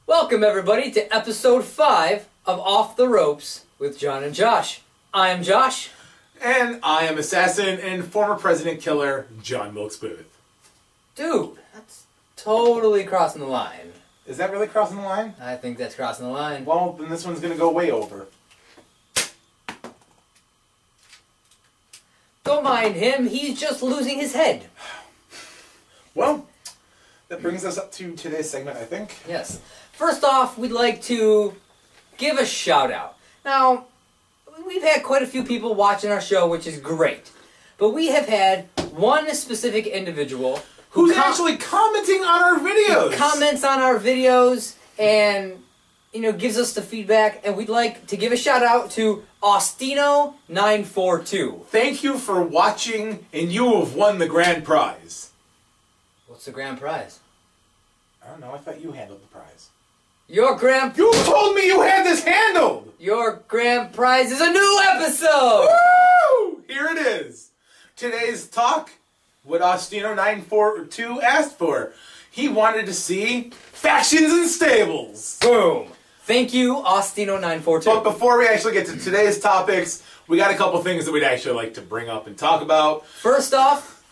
Welcome everybody to episode 5 of Off the Ropes with John and Josh. I am Josh. And I am assassin and former president killer John Wilkes Booth. Dude, that's totally crossing the line. Is that really crossing the line? I think that's crossing the line. Well, then this one's going to go way over. Don't mind him, he's just losing his head. Well, that brings us up to today's segment, I think. Yes. First off, we'd like to give a shout out. Now, we've had quite a few people watching our show, which is great. But we have had one specific individual who's actually commenting on our videos. Comments on our videos and, gives us the feedback. And we'd like to give a shout out to Austino942. Thank you for watching, and you have won the grand prize. What's the grand prize? I don't know. I thought you handled the prize. You told me you had this handled! Your grand prize is a new episode! Woo! Here it is. Today's talk, what Austino942 asked for. He wanted to see factions and stables. Boom. Thank you, Austino942. But before we actually get to today's topics, we got a couple things that we'd actually like to bring up and talk about. First off,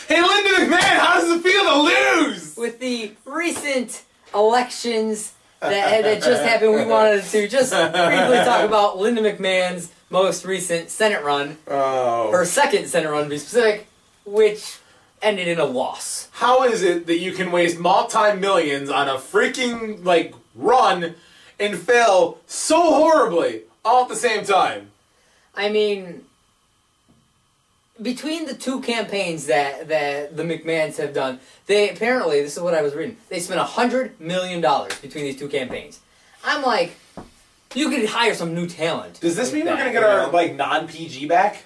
hey, Linda McMahon, how does it feel to lose? With the recent elections that just happened, we wanted to just briefly talk about Linda McMahon's most recent Senate run. Oh. Her second Senate run, to be specific, which ended in a loss. How is it that you can waste multi-millions on a freaking, run and fail so horribly all at the same time? I mean, between the two campaigns that the McMahons have done, they apparently, this is what I was reading, they spent $100 million between these two campaigns. I'm like, you could hire some new talent. Does this mean we're going to get our, non-PG back?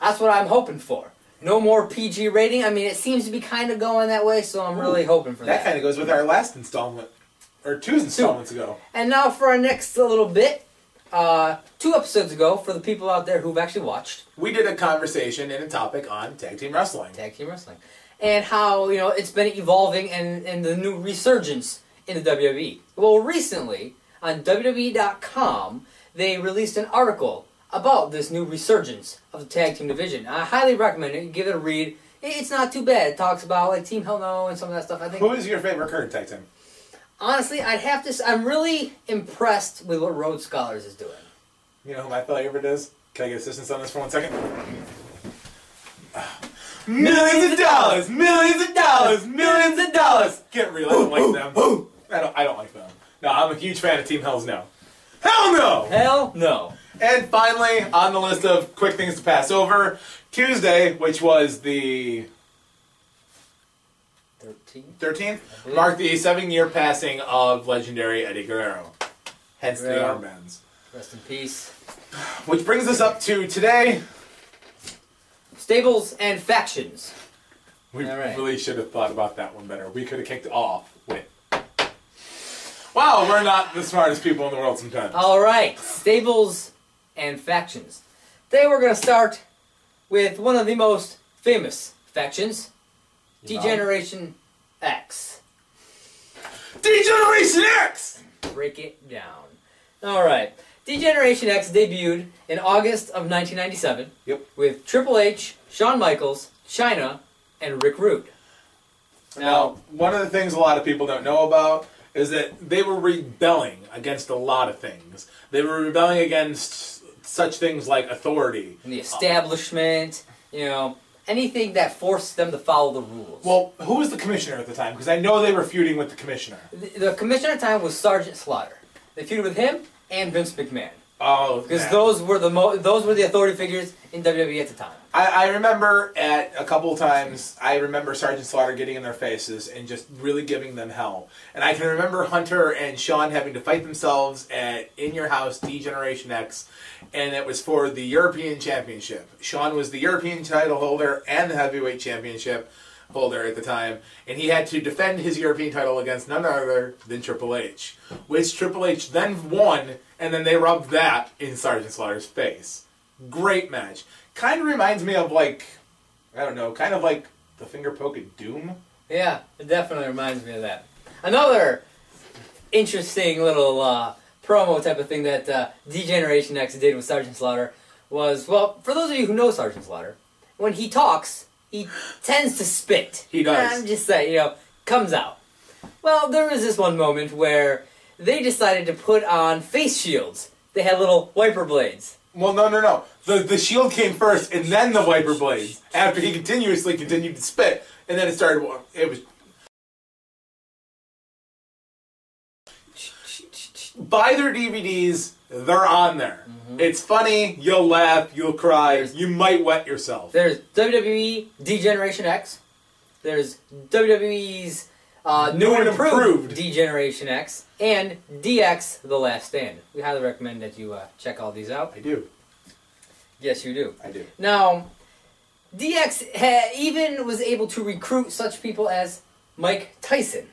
That's what I'm hoping for. No more PG rating. I mean, it seems to be kind of going that way, so I'm really hoping for that. That kind of goes with our last installment, or two installments ago. And now for our next little bit. 2 episodes ago, for the people out there who've actually watched, we did a conversation and a topic on tag team wrestling. Tag team wrestling. And how, it's been evolving and the new resurgence in the WWE. Well, recently, on WWE.com, they released an article about this new resurgence of the tag team division. I highly recommend it. Give it a read. It's not too bad. It talks about, Team Hell No and some of that stuff. I think. Who is your favorite current tag team? Honestly, I'd have to say, I'm really impressed with what Road Scholars is doing. You know who my favorite is? Can I get assistance on this for 1 second? Millions of dollars! Millions of dollars! Millions of dollars! Get real, I don't like them. I don't like them. No, I'm a huge fan of Team Hell's No. Hell no! Hell no. And finally, on the list of quick things to pass over, Tuesday, which was the 13th, marked the 7-year passing of legendary Eddie Guerrero. Hence the armbands. Rest in peace. Which brings us up to today. Stables and factions. We really should have thought about that one better. We could have kicked off with... Wow, we're not the smartest people in the world sometimes. Alright, stables and factions. Today we're going to start with one of the most famous factions. D-Generation X. D-Generation X! Break it down. Alright. D-Generation X debuted in August of 1997 with Triple H, Shawn Michaels, Chyna, and Rick Rude. Now, one of the things a lot of people don't know about is that they were rebelling against a lot of things. They were rebelling against such things like authority. And the establishment, anything that forced them to follow the rules. Well, who was the commissioner at the time? Because I know they were feuding with the commissioner. The commissioner at the time was Sergeant Slaughter. They feuded with him and Vince McMahon. Oh, because those were the authority figures in WWE at the time. I remember at a couple of times, I remember Sergeant Slaughter getting in their faces and just really giving them hell. And I can remember Hunter and Shawn having to fight themselves at In Your House D-Generation X, and it was for the European Championship. Shawn was the European title holder and the Heavyweight Championship holder at the time, and he had to defend his European title against none other than Triple H, which Triple H then won, and then they rubbed that in Sergeant Slaughter's face. Great match. Kind of reminds me of, I don't know, kind of like the finger poke of Doom. Yeah, it definitely reminds me of that. Another interesting little promo type of thing that D-Generation X did with Sergeant Slaughter was, well, for those of you who know Sergeant Slaughter, when he talks, he tends to spit. He does. I'm just saying, you know, comes out. Well, there was this one moment where they decided to put on face shields. They had little wiper blades. Well, no. The shield came first, and then the wiper blades. After he continuously continued to spit, and then it started. It was. Buy their DVDs. They're on there. Mm-hmm. It's funny. You'll laugh. You'll cry. You might wet yourself. There's WWE D-Generation X. There's WWE's new and improved D-Generation X. And DX The Last Stand. We highly recommend that you check all these out. I do. Yes, you do. I do. Now, DX even was able to recruit such people as Mike Tyson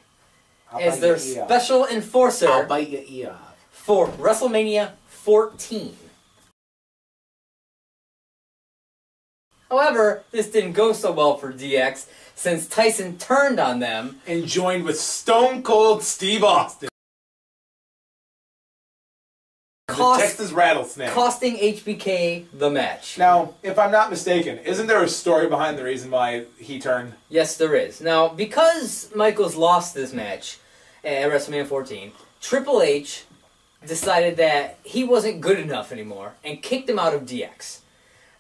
as their special enforcer. I'll bite your ear off. For WrestleMania 14. However, this didn't go so well for DX since Tyson turned on them and joined with Stone Cold Steve Austin. The Texas Rattlesnake. Costing HBK the match. Now, if I'm not mistaken, isn't there a story behind the reason why he turned? Yes, there is. Now, because Michaels lost this match at WrestleMania 14, Triple H decided that he wasn't good enough anymore and kicked him out of DX.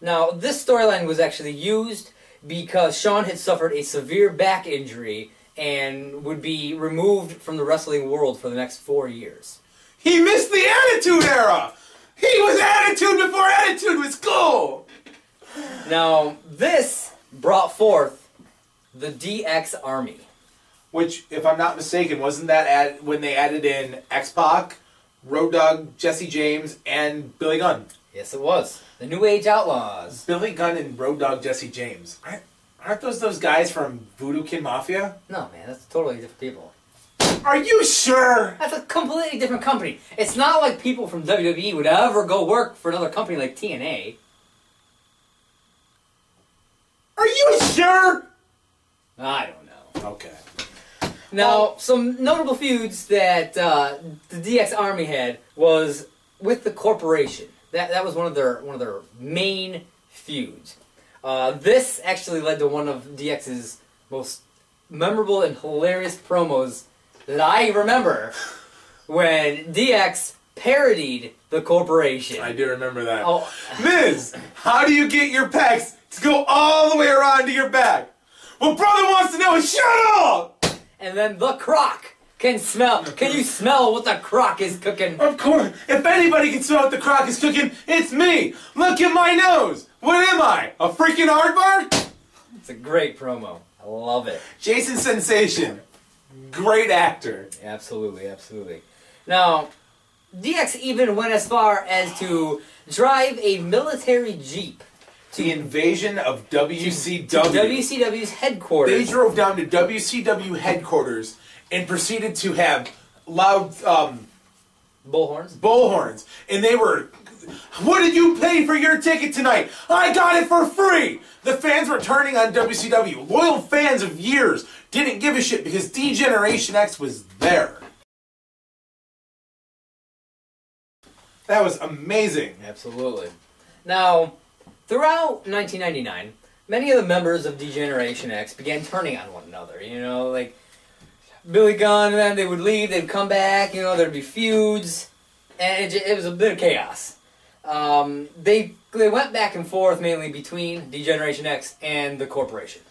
Now, this storyline was actually used because Shawn had suffered a severe back injury and would be removed from the wrestling world for the next 4 years. He missed the Attitude Era! He was Attitude before Attitude was cool! Now, this brought forth the DX Army. Which, if I'm not mistaken, wasn't that when they added in X-Pac, Road Dogg, Jesse James, and Billy Gunn? Yes, it was. The New Age Outlaws. Billy Gunn and Road Dogg Jesse James. Aren't those guys from Voodoo Kid Mafia? No, man, that's totally different people. Are you sure? That's a completely different company. It's not like people from WWE would ever go work for another company like TNA. Are you sure? I don't know. Okay. Now, some notable feuds that the DX Army had was with the Corporation. That was one of their main feuds. This actually led to one of DX's most memorable and hilarious promos that I remember when DX parodied the Corporation. I do remember that. Oh. Miz, how do you get your pecs to go all the way around to your back? What brother wants to know is shut up! And then the Croc can smell. Can you smell what the Croc is cooking? Of course. If anybody can smell what the Croc is cooking, it's me. Look at my nose. What am I? A freaking aardvark? It's a great promo. I love it. Jason Sensation. Great actor. Absolutely, absolutely. Now, DX even went as far as to drive a military jeep to the invasion of WCW. To WCW's headquarters. They drove down to WCW headquarters and proceeded to have loud bullhorns. Bullhorns, and they were. What did you pay for your ticket tonight? I got it for free! The fans were turning on WCW. Loyal fans of years didn't give a shit because D-Generation X was there. That was amazing. Absolutely. Now, throughout 1999, many of the members of D-Generation X began turning on one another. You know, like Billy Gunn, and then they would leave, they'd come back, you know, there'd be feuds, and it was a bit of chaos. They went back and forth mainly between D-Generation X and the Corporation,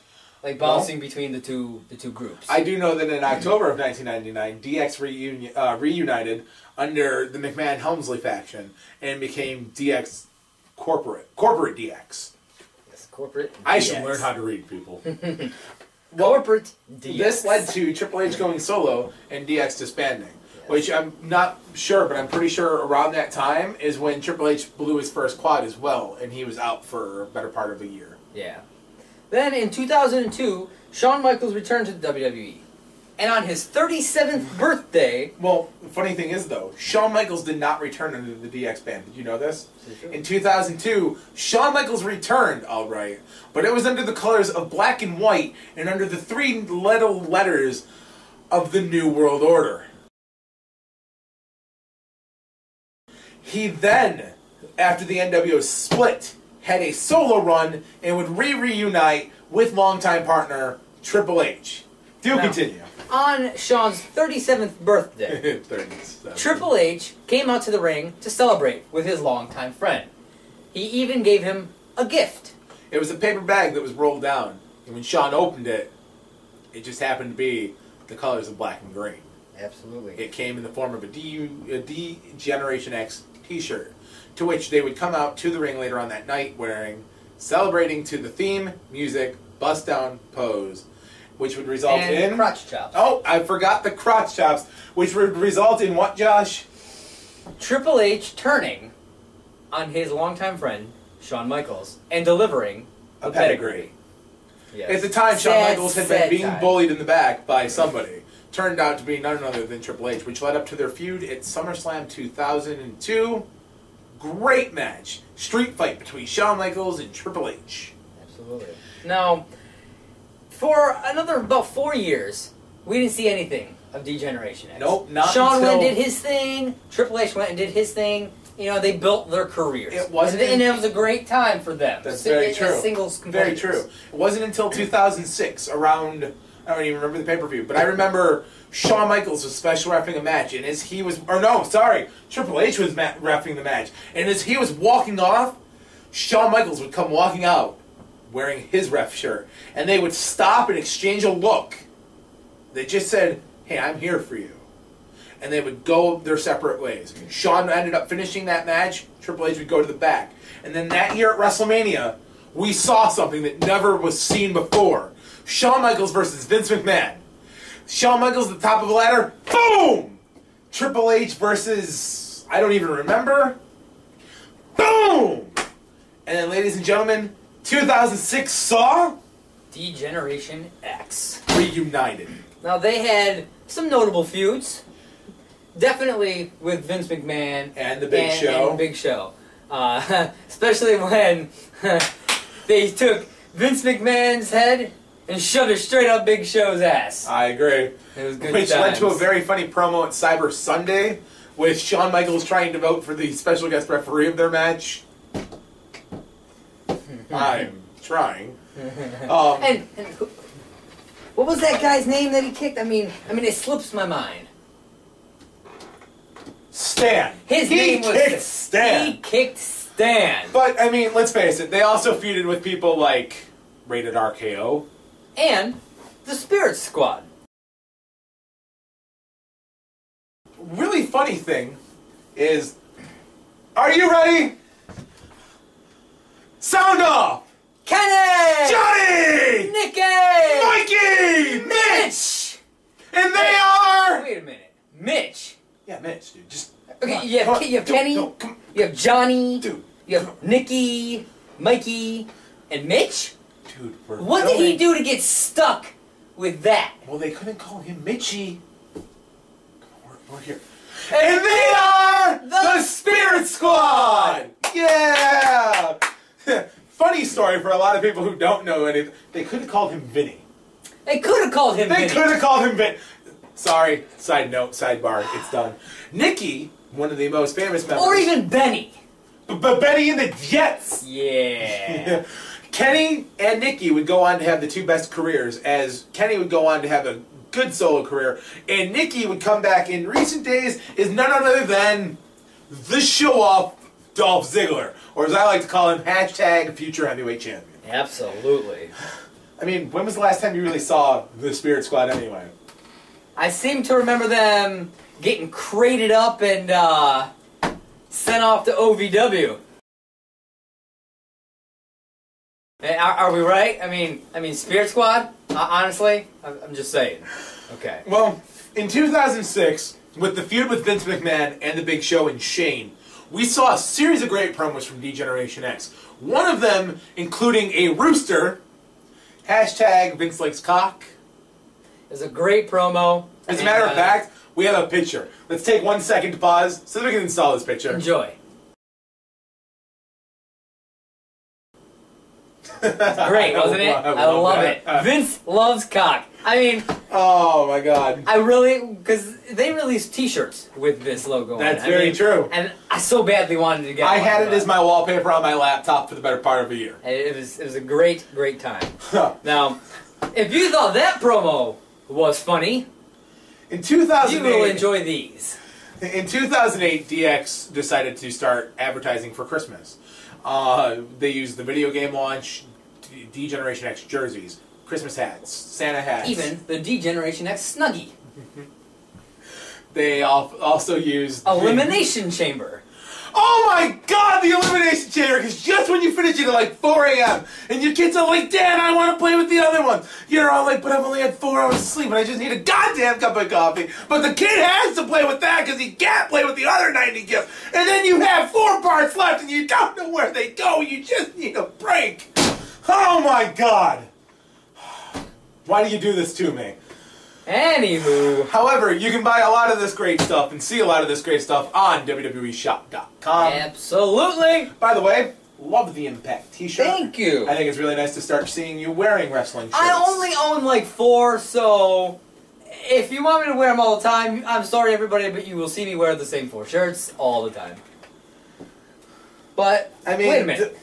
like bouncing between the two groups. I do know that in October of 1999, DX reunited under the McMahon-Helmsley faction and became DX corporate DX. Yes, corporate. DX. I should learn how to read, people. Corporate DX. This led to Triple H going solo and DX disbanding. Which I'm not sure, but I'm pretty sure around that time is when Triple H blew his first quad as well, and he was out for a better part of a year. Yeah. Then in 2002, Shawn Michaels returned to the WWE. And on his 37th birthday... Well, the funny thing is, though, Shawn Michaels did not return under the DX band. Did you know this? In 2002, Shawn Michaels returned, all right, but it was under the colors of black and white and under the three little letters of the New World Order. He then, after the NWO split, had a solo run and would reunite with longtime partner Triple H. Continue. On Shawn's 37th birthday, 37. Triple H came out to the ring to celebrate with his longtime friend. He even gave him a gift. It was a paper bag that was rolled down, and when Shawn opened it, it just happened to be the colors of black and green. Absolutely. It came in the form of a D Generation X t-shirt, to which they would come out to the ring later on that night wearing, celebrating to the theme, music, bust down pose, which would result in... crotch chops. Oh, I forgot the crotch chops, which would result in what, Josh? Triple H turning on his longtime friend, Shawn Michaels, and delivering a pedigree. Yes. At the time, Shawn Michaels had been being bullied in the back by somebody. Turned out to be none other than Triple H, which led up to their feud at SummerSlam 2002. Great match. Street fight between Shawn Michaels and Triple H. Absolutely. Now, for another about 4 years, we didn't see anything of D-Generation X. Nope, not Shawn until... went and did his thing. Triple H went and did his thing. You know, they built their careers. It wasn't, and it was a great time for them. That's very true. Singles very true. It wasn't until 2006, around, I don't even remember the pay-per-view, but I remember Shawn Michaels was special reffing a match, and as he was, or no, sorry, Triple H was reffing the match, and as he was walking off, Shawn Michaels would come walking out wearing his ref shirt, and they would stop and exchange a look. They just said, hey, I'm here for you. And they would go their separate ways. Shawn ended up finishing that match. Triple H would go to the back. And then that year at WrestleMania, we saw something that never was seen before. Shawn Michaels versus Vince McMahon. Shawn Michaels at the top of the ladder. Boom! Triple H versus... I don't even remember. Boom! And then, ladies and gentlemen, 2006 saw... D-Generation X. Reunited. Now, they had some notable feuds. Definitely with Vince McMahon and the Big Show. And Big Show, especially when they took Vince McMahon's head and shoved it straight up Big Show's ass. I agree. It was good Which times. led to a very funny promo at Cyber Sunday, with Shawn Michaels trying to vote for the special guest referee of their match. I'm trying. And what was that guy's name that he kicked? I mean, it slips my mind. Stan. His name was kicked Stan. He kicked Stan. But, I mean, let's face it, they also feuded with people like Rated RKO. And the Spirit Squad. Really funny thing is, are you ready? Sound off! Kenny! Johnny! Nicky! Mikey! Mitch! And they are... Wait a minute. Mitch. Yeah, Mitch, dude. Just... Okay, you have Kenny, you have Johnny, dude, you have Nicky, Mikey, and Mitch? Dude, what did he do to get stuck with that? Well, they couldn't call him Mitchie. Come on, we're here. And they are the Spirit Squad! Yeah! Funny story for a lot of people who don't know anything. They could have called him Vinny. They could have called him Vinny. They could have called him Vinny. Sorry, side note, sidebar, it's done. Nicky, one of the most famous members. Or even Benny. But Benny and the Jets! Yeah. Kenny and Nicky would go on to have the two best careers, as Kenny would go on to have a good solo career, and Nicky would come back in recent days as none other than the show-off Dolph Ziggler, or as I like to call him, hashtag future heavyweight champion. Absolutely. I mean, when was the last time you really saw the Spirit Squad anyway? I seem to remember them getting crated up and sent off to OVW. Are we right? I mean, Spirit Squad? Honestly, I'm just saying. Okay. Well, in 2006, with the feud with Vince McMahon and the Big Show and Shane, we saw a series of great promos from D-Generation X. One of them including a rooster, hashtag Vince Likes Cock. It was a great promo. As a matter of fact, we have a picture. Let's take 1 second to pause so that we can install this picture. Enjoy. It's great, wasn't it? I love it. Vince loves cock. I mean, Oh my god. Because they released T-shirts with this logo That's on it. very true. And I so badly wanted to get I one, had it but as my wallpaper on my laptop for the better part of a year. It was a great time. Now, if you thought that promo was funny, In 2008, you will enjoy these. In 2008, DX decided to start advertising for Christmas. They used the video game launch, D-Generation X jerseys, Christmas hats, Santa hats. Even the D-Generation X Snuggie. They also used... Elimination Chamber. Oh my god, the Elimination Chamber! Because just when you finish it at like 4 a.m. and your kids are like, Dad, I want to play with the other ones. You're all like, but I've only had 4 hours of sleep and I just need a goddamn cup of coffee. But the kid has to play with that because he can't play with the other 90 gifts. And then you have 4 parts left and you don't know where they go. You just need a break. Oh my god. Why do you do this to me? Anywho. However, you can buy a lot of this great stuff and see a lot of this great stuff on WWEshop.com. Absolutely. By the way, love the Impact t-shirt. Thank you. I think it's really nice to start seeing you wearing wrestling shirts. I only own like 4, so if you want me to wear them all the time, I'm sorry everybody, but you will see me wear the same 4 shirts all the time. But, I mean, wait a minute.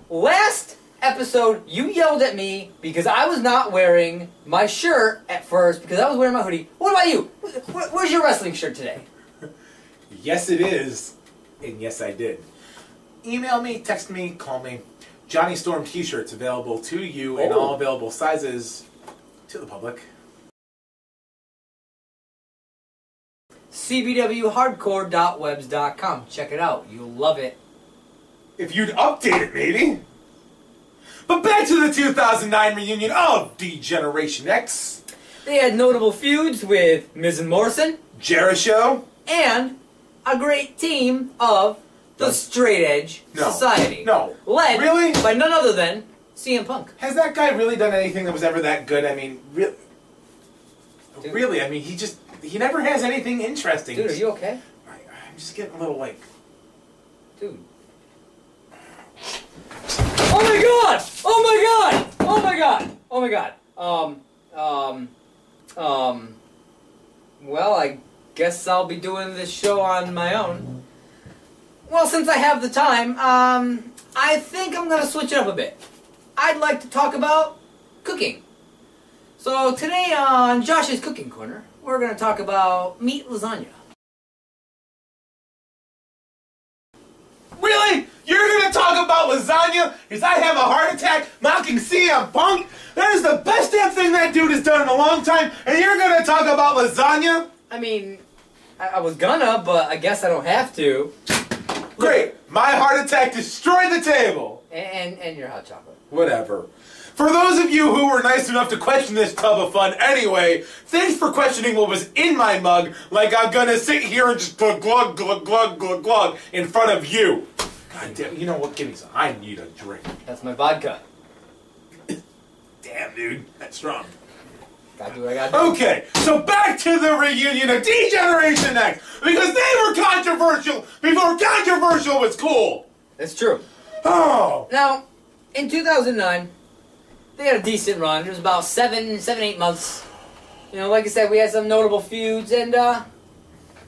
Last episode, you yelled at me because I was not wearing my shirt at first because I was wearing my hoodie. What about you? Where's your wrestling shirt today? Yes, it is. And yes, I did. Email me, text me, call me. Johnny Storm t-shirts available to you in all available sizes to the public. cbwhardcore.webs.com. Check it out. You'll love it. If you'd update it, maybe. But back to the 2009 reunion of D-Generation X. They had notable feuds with Miz and Morrison. Jericho. And a great team of the Straight Edge Society. No. Led Really? by none other than CM Punk. Has that guy really done anything that was ever that good? I mean, really, I mean, he never has anything interesting. Dude, are you okay? I'm just getting a little like... Dude. Oh my god! Oh my god! Oh my god! Oh my god. Well, I guess I'll be doing this show on my own. Well, since I have the time, I think I'm gonna switch it up a bit. I'd like to talk about cooking. So today on Josh's Cooking Corner, we're gonna talk about meat lasagna. Really? You're gonna talk about lasagna? Because I have a heart attack mocking CM Punk? That is the best damn thing that dude has done in a long time, and you're gonna talk about lasagna? I mean, I was gonna, but I guess I don't have to. Great. My heart attack destroyed the table. And your hot chocolate. Whatever. For those of you who were nice enough to question this tub of fun anyway, thanks for questioning what was in my mug, like I'm gonna sit here and just glug, glug, glug, glug, glug, glug in front of you. God damn, you know what? Give me some. I need a drink. That's my vodka. Damn, dude. That's strong. Gotta do what I gotta do. Okay, so back to the reunion of D-Generation X, because they were controversial before controversial was cool. It's true. Oh. Now, in 2009, they had a decent run. It was about 8 months. You know, like I said, we had some notable feuds, and it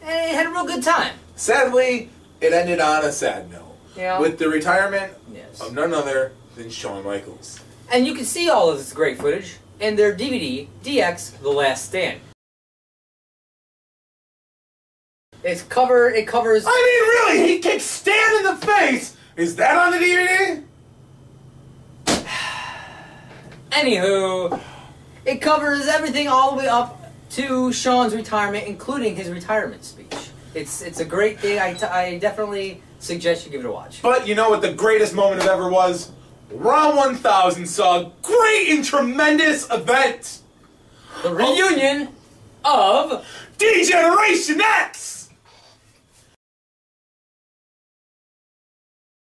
had a real good time. Sadly, it ended on a sad note. Yeah. With the retirement Yes. of none other than Shawn Michaels. And you can see all of this great footage in their DVD, DX The Last Stand. It covers... I mean, really, he kicks Stan in the face! Is that on the DVD? Anywho, it covers everything all the way up to Shawn's retirement, including his retirement speech. It's a great thing. I definitely suggest you give it a watch. But you know what the greatest moment of ever was? Raw 1000 saw a great and tremendous event! The reunion of D-Generation X!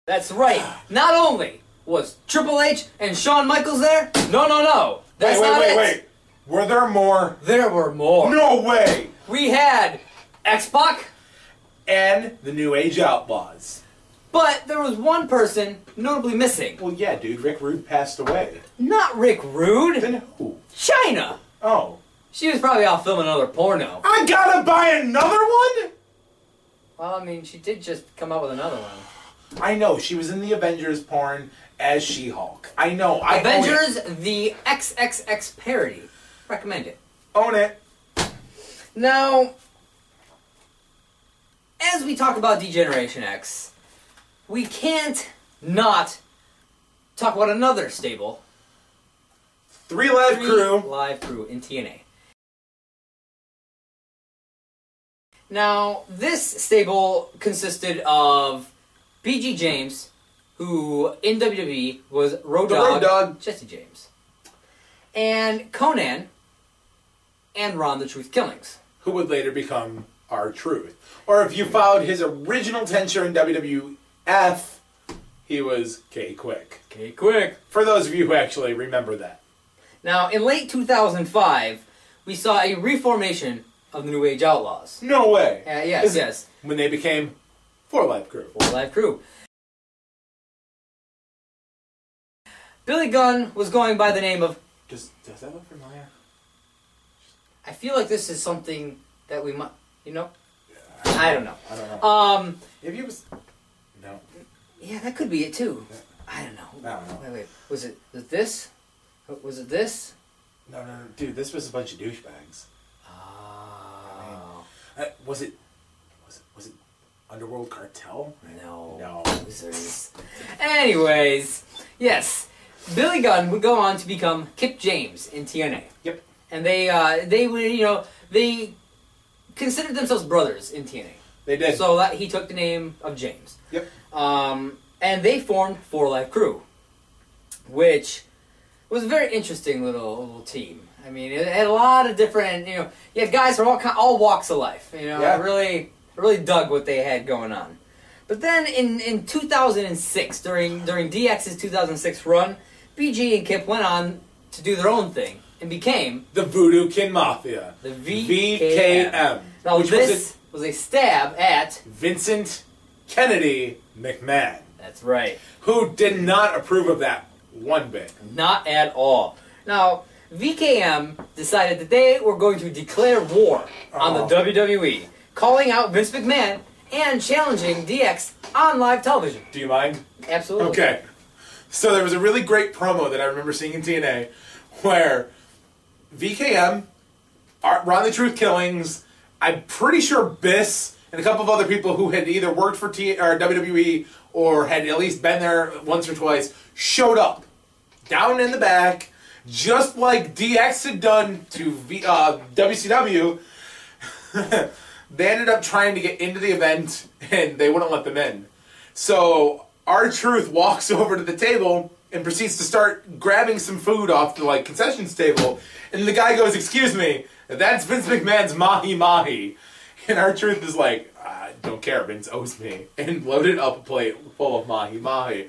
That's right. Not only was Triple H and Shawn Michaels there, no. That's not it. Wait. Were there more? There were more. No way! We had X-Pac. And the New Age Outlaws. But there was one person notably missing. Well, yeah, dude. Rick Rude passed away. Not Rick Rude. Then who? China. Oh. She was probably out filming another porno. I gotta buy another one? Well, I mean, she did just come out with another one. I know. She was in the Avengers porn as She-Hulk. I know. I Avengers, the XXX parody. Recommend it. Own it. Now, as we talk about D-Generation X, we can't not talk about another stable. Three Live Crew. Live Crew in TNA. Now, this stable consisted of PG James, who in WWE was Road Dogg Jesse James, and Conan, and Ron the Truth Killings. Who would later become R-Truth. Or if you followed his original tenure in WWF, he was K-Quick. K-Quick. For those of you who actually remember that. Now, in late 2005, we saw a reformation of the New Age Outlaws. No way. Yes. When they became 4 Live Crew. 4 Live Crew. Billy Gunn was going by the name of... Does that look familiar? I feel like this is something that we might... You know? I don't know. I don't know. Maybe it was... No. Yeah, that could be it too. I don't know. Wait. Was it this? Was it this? No. Dude, this was a bunch of douchebags. Oh. Was it Underworld Cartel? No. Losers. Anyways, yes. Billy Gunn would go on to become Kip James in TNA. Yep. And they would, they considered themselves brothers in TNA. They did. So he took the name of James. Yep. And they formed 4 Live Crew, which was a very interesting little team. I mean, it had a lot of different, you had guys from all walks of life. I really dug what they had going on. But then in 2006, during DX's 2006 run, BG and Kip went on to do their own thing and became the Voodoo Kin Mafia. The VKM. Now which this was a stab at Vincent Kennedy McMahon. That's right. Who did not approve of that one bit. Not at all. Now, VKM decided that they were going to declare war on the WWE, calling out Vince McMahon and challenging DX on live television. Do you mind? Absolutely. Okay. So there was a really great promo that I remember seeing in TNA where VKM, Ron the Truth Killings, I'm pretty sure Biss, and a couple of other people who had either worked for WWE or had at least been there once or twice, showed up down in the back, just like DX had done to WCW. They ended up trying to get into the event, and they wouldn't let them in. So R-Truth walks over to the table and proceeds to start grabbing some food off the concessions table, and the guy goes, "Excuse me, that's Vince McMahon's Mahi Mahi." And R-Truth is like, "I don't care, Vince owes me," and loaded up a plate full of Mahi Mahi.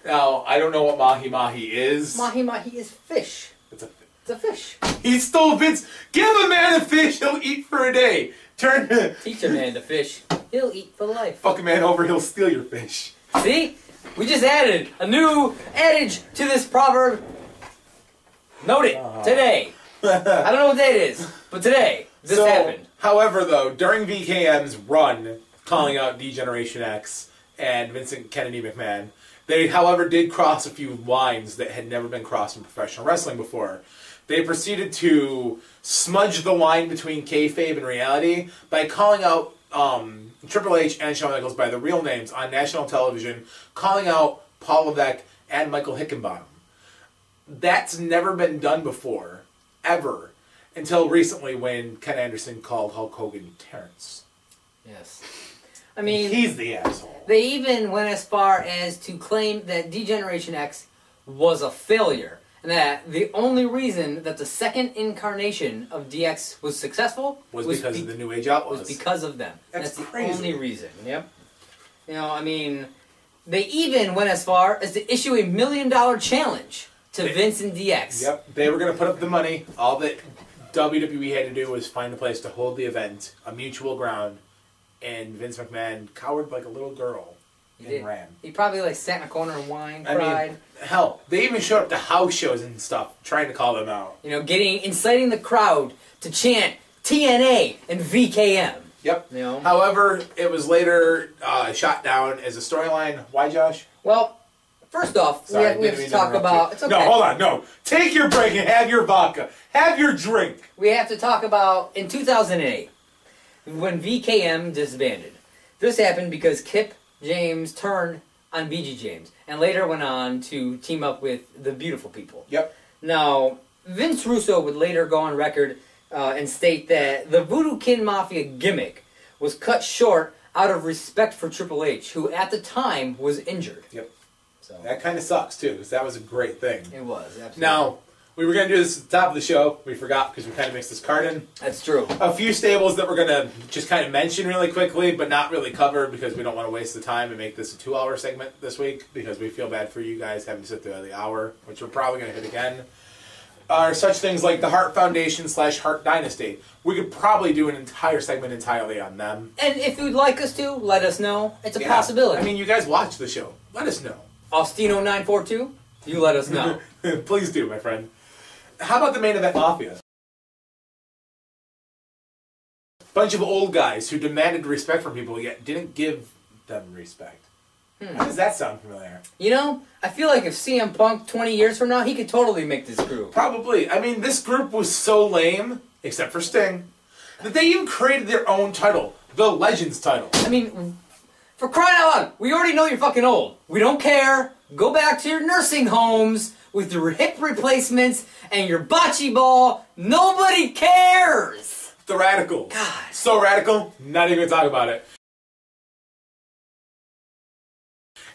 Now, I don't know what Mahi Mahi is. Mahi Mahi is fish. It's a fish. He stole Vince. Give a man a fish, he'll eat for a day. Teach a man to fish, he'll eat for life. Fuck a man over, he'll steal your fish. See? We just added a new adage to this proverb. Note it. Today. I don't know what day it is, but today. This happened. However, though, during VKM's run, calling out D-Generation X and Vincent Kennedy McMahon, they, however, did cross a few lines that had never been crossed in professional wrestling before. They proceeded to smudge the line between kayfabe and reality by calling out Triple H and Shawn Michaels by their real names on national television, calling out Paul Levesque and Michael Hickenbottom. That's never been done before, ever, until recently when Ken Anderson called Hulk Hogan Terrence. Yes. I mean, he's the asshole. They even went as far as to claim that D-Generation X was a failure. And that the only reason that the second incarnation of DX was successful was because of the New Age Outlaws. Was because of them. That's crazy. The only reason. Yep. I mean, they even went as far as to issue $1 million challenge to Vince and DX. Yep. They were going to put up the money. All that WWE had to do was find a place to hold the event, a mutual ground, and Vince McMahon cowered like a little girl. and ran. He probably like sat in a corner and whined, I cried. mean, hell, they even showed up to house shows and stuff trying to call them out. You know, inciting the crowd to chant TNA and VKM. Yep. You know? However, it was later shot down as a storyline. Why, Josh? Well, first off, Sorry, we have to talk about... It's okay. No, hold on, no. Take your break and have your vodka. Have your drink. We have to talk about, in 2008, when VKM disbanded. This happened because Kip James turned on BG James, and later went on to team up with the Beautiful People. Yep. Now, Vince Russo would later go on record and state that the Voodoo Kin Mafia gimmick was cut short out of respect for Triple H, who at the time was injured. Yep. So that kind of sucks, too, because that was a great thing. It was, absolutely. Now, we were going to do this at the top of the show. We forgot because we kind of mixed this card in. That's true. A few stables that we're going to just kind of mention really quickly, but not really cover because we don't want to waste the time and make this a 2-hour segment this week because we feel bad for you guys having to sit through the hour, which we're probably going to hit again. Are such things like the Hart Foundation / Hart Dynasty. We could probably do an entire segment entirely on them. And if you'd like us to, let us know. It's a possibility. I mean, you guys watch the show. Let us know. Austino942, you let us know. Please do, my friend. How about the Main Event Mafia? Bunch of old guys who demanded respect from people yet didn't give them respect. How does that sound familiar? You know, I feel like if CM Punk 20 years from now, he could totally make this group. Probably. I mean, this group was so lame, except for Sting, that they even created their own title, the Legends title. I mean, for crying out loud, we already know you're fucking old. We don't care. Go back to your nursing homes with your hip replacements and your bocce ball. Nobody cares. The Radicals. God. So radical, not even going to talk about it.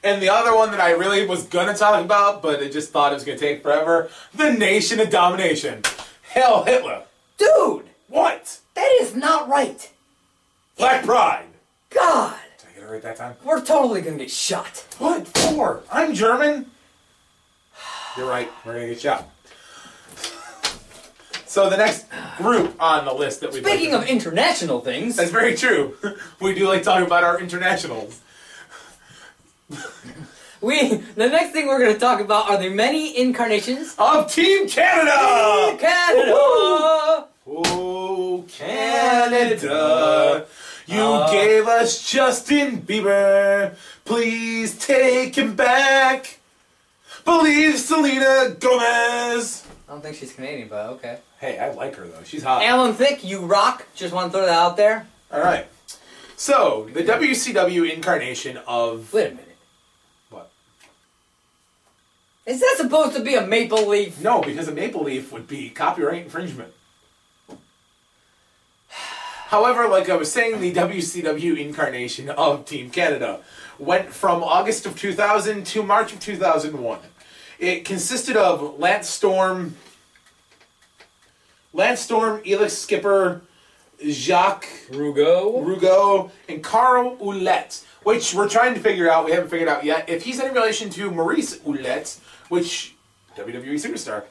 And the other one that I really was going to talk about, but I just thought it was going to take forever, the Nation of Domination. Hail Hitler. Dude! What? That is not right. Black Pride. God. Did I get it right that time? We're totally going to get shot. What for? I'm German. You're right. We're going to get shot. So the next group on the list that we... Speaking of international things... That's very true. We do like talking about our internationals. The next thing we're going to talk about are the many incarnations of Team Canada! Team Canada! Oh, Canada, you gave us Justin Bieber. Please take him back. Believe Selena Gomez. I don't think she's Canadian, but okay. Hey, I like her, though. She's hot. Alan Thicke, you rock. Just want to throw that out there. All right. So, the WCW incarnation of... Wait a minute. What? Is that supposed to be a maple leaf? No, because a maple leaf would be copyright infringement. However, like I was saying, the WCW incarnation of Team Canada went from August of 2000 to March of 2001. It consisted of Lance Storm, Elix Skipper, Jacques Rougeau, and Carl Ouellet, which we're trying to figure out. We haven't figured out yet if he's in relation to Maurice Ouellet, which WWE Superstar.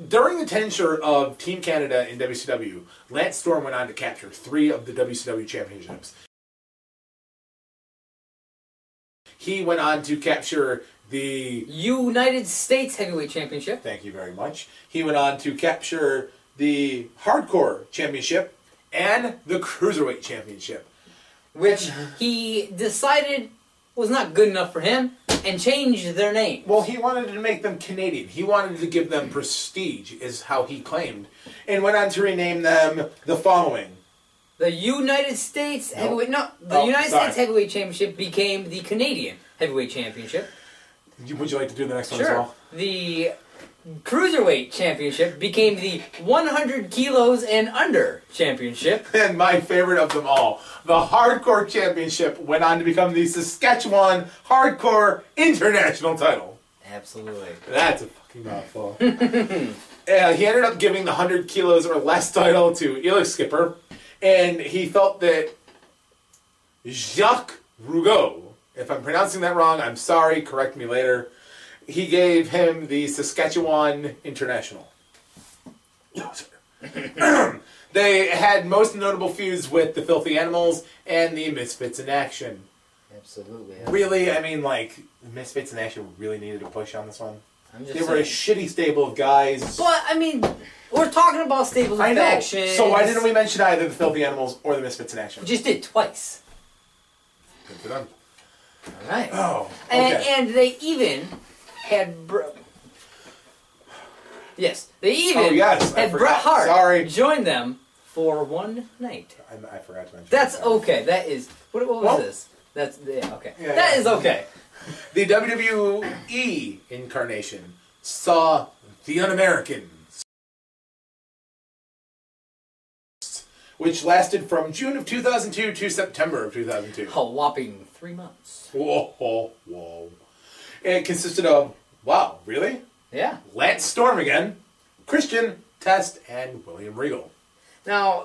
During the tenure of Team Canada in WCW, Lance Storm went on to capture 3 of the WCW championships. He went on to capture the United States Heavyweight Championship. Thank you very much. He went on to capture the Hardcore Championship and the Cruiserweight Championship, which he decided was not good enough for him and changed their name. Well, he wanted to make them Canadian. He wanted to give them prestige, is how he claimed, and went on to rename them the following. The United States Heavyweight... No, the United States Heavyweight Championship became the Canadian Heavyweight Championship. Would you like to do the next one as well? The Cruiserweight Championship became the 100 kilos and under championship. And my favorite of them all, the Hardcore Championship went on to become the Saskatchewan Hardcore International title. Absolutely. That's a fucking mouthful. He ended up giving the 100 kilos or less title to Elix Skipper, and he felt that Jacques Rougeau, if I'm pronouncing that wrong, I'm sorry, correct me later, he gave him the Saskatchewan International. They had most notable feuds with the Filthy Animals and the Misfits in Action. Absolutely. Really, I mean, like, the Misfits and Action really needed a push on this one. They were a shitty stable of guys. But, I mean, we're talking about stables of faction. So why didn't we mention either the Filthy Animals or the Misfits in Action? We just did twice. Good for them. Alright. Oh, okay. And they even had... Yes, they even had Bret Hart join them for one night. I forgot to mention That's okay. That is... What was this? That's... Yeah, okay. Yeah, that is okay. The WWE incarnation saw the Un-Americans, which lasted from June of 2002 to September of 2002. A whopping 3 months. Whoa, whoa, whoa. And it consisted of, wow, really? Yeah. Lance Storm again, Christian, Test, and William Regal. Now,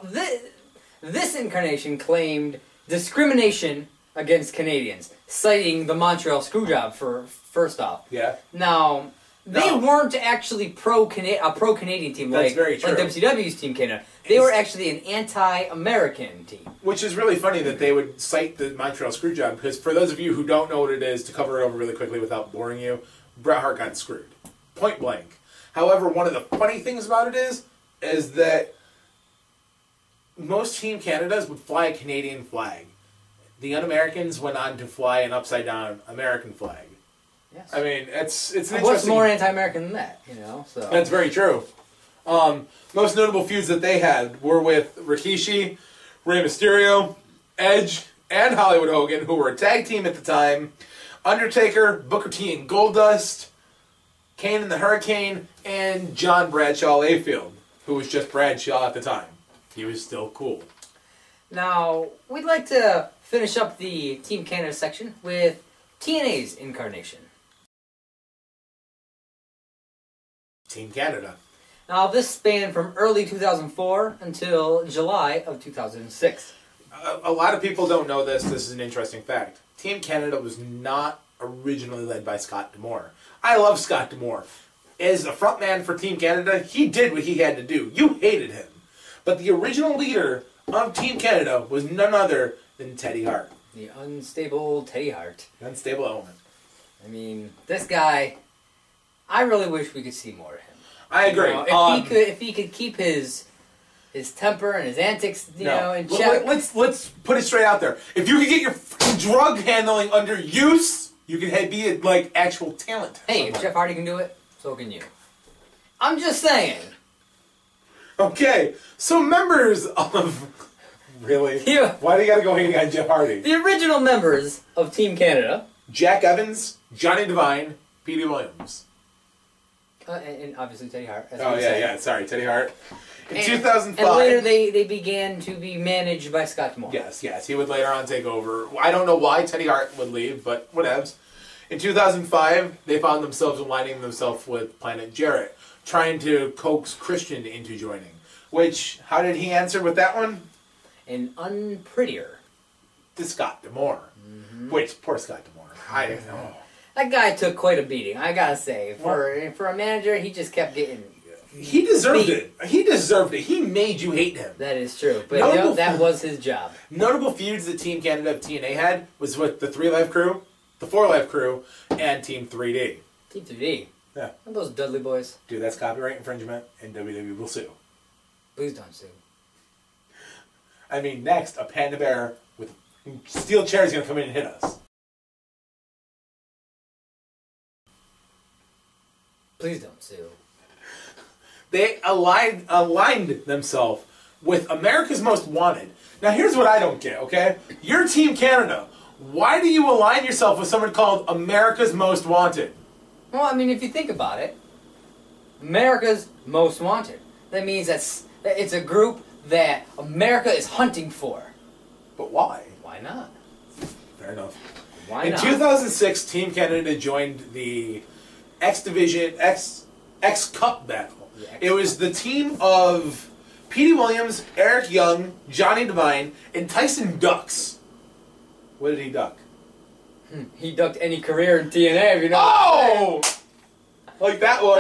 this incarnation claimed discrimination against Canadians, citing the Montreal Screwjob for first off. Yeah. Now, they weren't actually a pro-Canadian team like WCW's Team Canada. They were actually an anti-American team. Which is really funny that they would cite the Montreal Screwjob, because for those of you who don't know what it is, to cover it over really quickly without boring you, Bret Hart got screwed. Point blank. However, one of the funny things about it is that most Team Canadas would fly a Canadian flag. The Un-Americans went on to fly an upside-down American flag. Yes. I mean, it's an interesting... What's more anti-American than that, you know? So. That's very true. Most notable feuds that they had were with Rikishi, Rey Mysterio, Edge, and Hollywood Hogan, who were a tag team at the time, Undertaker, Booker T and Goldust, Kane and the Hurricane, and John Bradshaw Layfield, who was just Bradshaw at the time. He was still cool. Now, we'd like to finish up the Team Canada section with TNA's incarnation. Team Canada. Now, this spanned from early 2004 until July of 2006. A lot of people don't know this. This is an interesting fact. Team Canada was not originally led by Scott D'Amore. I love Scott D'Amore. As a frontman for Team Canada, he did what he had to do. You hated him. But the original leader of Team Canada was none other than Teddy Hart. The unstable Teddy Hart. The unstable element. I mean, this guy, I really wish we could see more of him. I agree. You know, if he could keep his temper and his antics, you know, in check. Let's put it straight out there. If you could get your drug handling under use, you could be like actual talent. Hey, if Jeff Hardy can do it, so can you. I'm just saying. Okay, so members of... Really? Yeah. Why do you gotta go hating on Jeff Hardy? The original members of Team Canada. Jack Evans, Johnny Devine, Petey Williams. And obviously Teddy Hart. Oh, yeah, sorry, Teddy Hart. In 2005... And later they began to be managed by Scott D'Amore. Yes, he would later on take over. I don't know why Teddy Hart would leave, but whatevs. In 2005, they found themselves aligning themselves with Planet Jarrett, trying to coax Christian into joining. Which, how did he answer with that one? An unprettier. To Scott D'Amore. Mm-hmm. Which, poor Scott D'Amore. I don't know. That guy took quite a beating, I gotta say. For a manager, he just kept getting... He deserved it. He deserved it. He made you hate him. That is true. But you know, that was his job. Notable feuds that Team Canada of TNA had was with the 3 Live Crew, the 4 Live Crew, and Team 3D. Team 3D? Yeah. Aren't those Dudley boys? Dude, that's copyright infringement, and WWE will sue. Please don't sue. I mean, next, a panda bear with steel chair is going to come in and hit us. Please don't sue. They aligned themselves with America's Most Wanted. Now, here's what I don't get, okay? You're Team Canada. Why do you align yourself with someone called America's Most Wanted? Well, I mean, if you think about it, America's Most Wanted. That means that it's a group that America is hunting for. But why? Why not? Fair enough. Why not? In 2006, Team Canada joined the X Cup battle. It was the team of Petey Williams, Eric Young, Johnny Devine, and Tyson Ducks. What did he duck? He ducked any career in TNA, if you know. Oh! Like that one,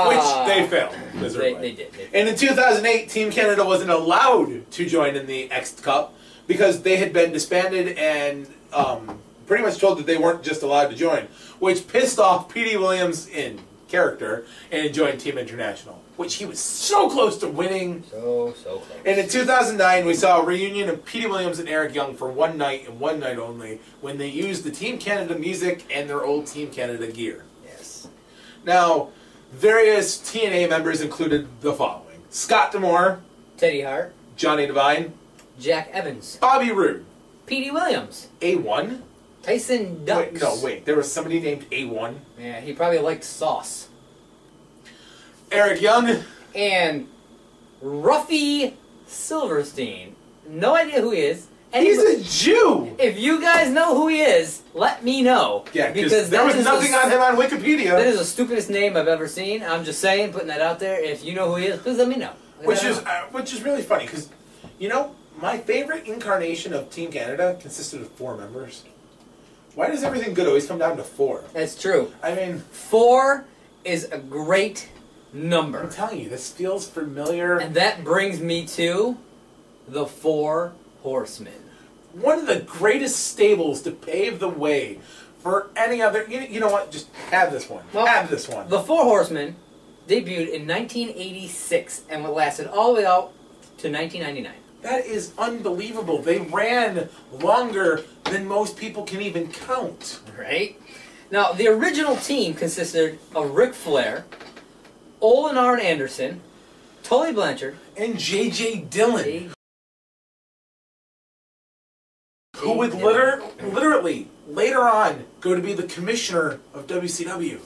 which they failed miserably. They did. And in 2008, Team Canada wasn't allowed to join in the X Cup because they had been disbanded and pretty much told that they weren't just allowed to join, which pissed off Petey Williams in character and joined Team International, which he was so close to winning. So close. And in 2009, we saw a reunion of Petey Williams and Eric Young for one night and one night only when they used the Team Canada music and their old Team Canada gear. Yes. Now, various TNA members included the following: Scott D'Amore, Teddy Hart, Johnny Devine, Jack Evans, Bobby Roode, Petey Williams, A1. Tyson Ducks. Wait, there was somebody named A1. Yeah, he probably liked sauce. Eric Young. And Ruffy Silverstein. No idea who he is. He's a Jew! If you guys know who he is, let me know. Yeah, because there was nothing on him on Wikipedia. That is the stupidest name I've ever seen. I'm just saying, putting that out there. If you know who he is, please let me know. Which is really funny, because, you know, my favorite incarnation of Team Canada consisted of 4 members. Why does everything good always come down to 4? That's true. I mean, 4 is a great number. I'm telling you, this feels familiar. And that brings me to the 4 Horsemen. One of the greatest stables to pave the way for any other... You know what? Just have this one. Well, have this one. The 4 Horsemen debuted in 1986 and lasted all the way out to 1999. That is unbelievable. They ran longer than most people can even count. Right? Now, the original team consisted of Ric Flair, Olin Arn Anderson, Tully Blanchard, and J.J. Dillon, who would literally, later on, go to be the commissioner of WCW.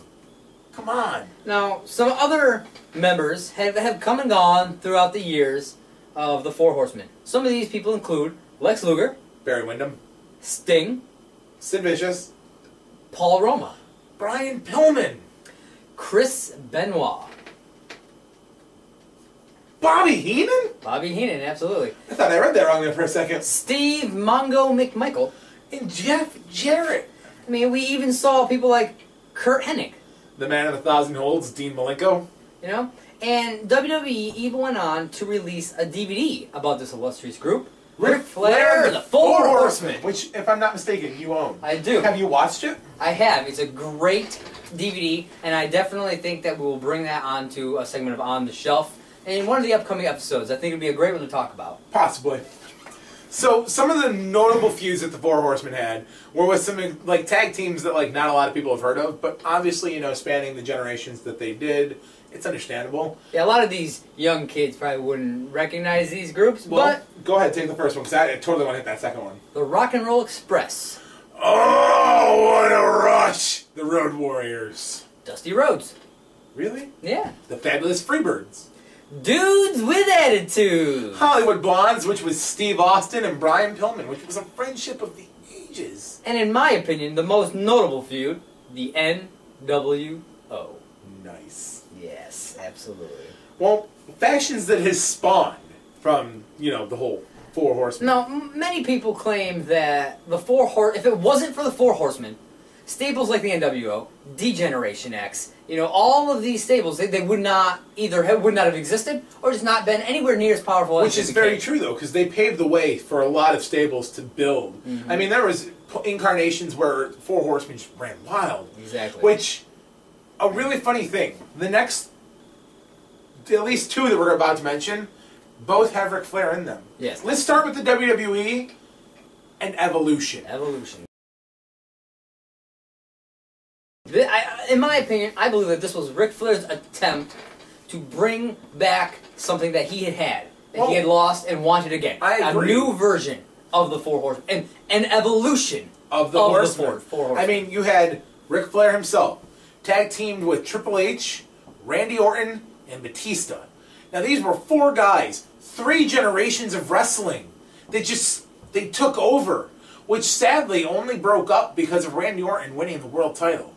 Come on. Now, some other members have come and gone throughout the years of the 4 Horsemen. Some of these people include Lex Luger, Barry Windham, Sting, Sid Vicious, Paul Roma, Brian Pillman, Chris Benoit, Bobby Heenan? Bobby Heenan, absolutely. I thought I read that wrong there for a second. Steve Mongo McMichael, And Jeff Jarrett. I mean, we even saw people like Kurt Hennig. The man of 1,000 holds, Dean Malenko. You know? And WWE even went on to release a DVD about this illustrious group. Ric Flair, the 4 Horsemen. Which, if I'm not mistaken, you own. I do. Have you watched it? I have. It's a great DVD, and I definitely think that we will bring that onto a segment of On the Shelf in one of the upcoming episodes. I think it would be a great one to talk about. Possibly. So, some of the notable feuds that the 4 Horsemen had were with some, like, tag teams that, like, not a lot of people have heard of, but obviously, you know, spanning the generations that they did, it's understandable. Yeah, a lot of these young kids probably wouldn't recognize these groups, Well, but... go ahead, take the first one, because I totally want to hit that second one. The Rock and Roll Express. Oh, what a rush! The Road Warriors. Dusty Rhodes. Really? Yeah. The Fabulous Freebirds. Dudes with Attitude. Hollywood Blondes, which was Steve Austin and Brian Pillman, which was a friendship of the ages. And in my opinion, the most notable feud, the NWO. Nice. Yes, absolutely. Well, factions that has spawned from, you know, the whole 4 Horsemen. Now, many people claim that the if it wasn't for the 4 Horsemen, staples like the NWO, D-Generation X, you know, all of these stables, they would not would not have existed or just not been anywhere near as powerful as Which is very true, though, because they paved the way for a lot of stables to build. Mm-hmm. I mean, there was incarnations where 4 Horsemen just ran wild. Exactly. Which, a really funny thing, the next, at least 2 that we're about to mention, both have Ric Flair in them. Yes. Let's start with the WWE and Evolution. Evolution. In my opinion, I believe that this was Ric Flair's attempt to bring back something that he had that he had lost and wanted again. I agree. A new version of the 4 Horsemen, and an evolution of the Horsemen. 4 Horsemen. I mean, you had Ric Flair himself, tag teamed with Triple H, Randy Orton, and Batista. Now, these were 4 guys, 3 generations of wrestling. They took over, which sadly only broke up because of Randy Orton winning the world title.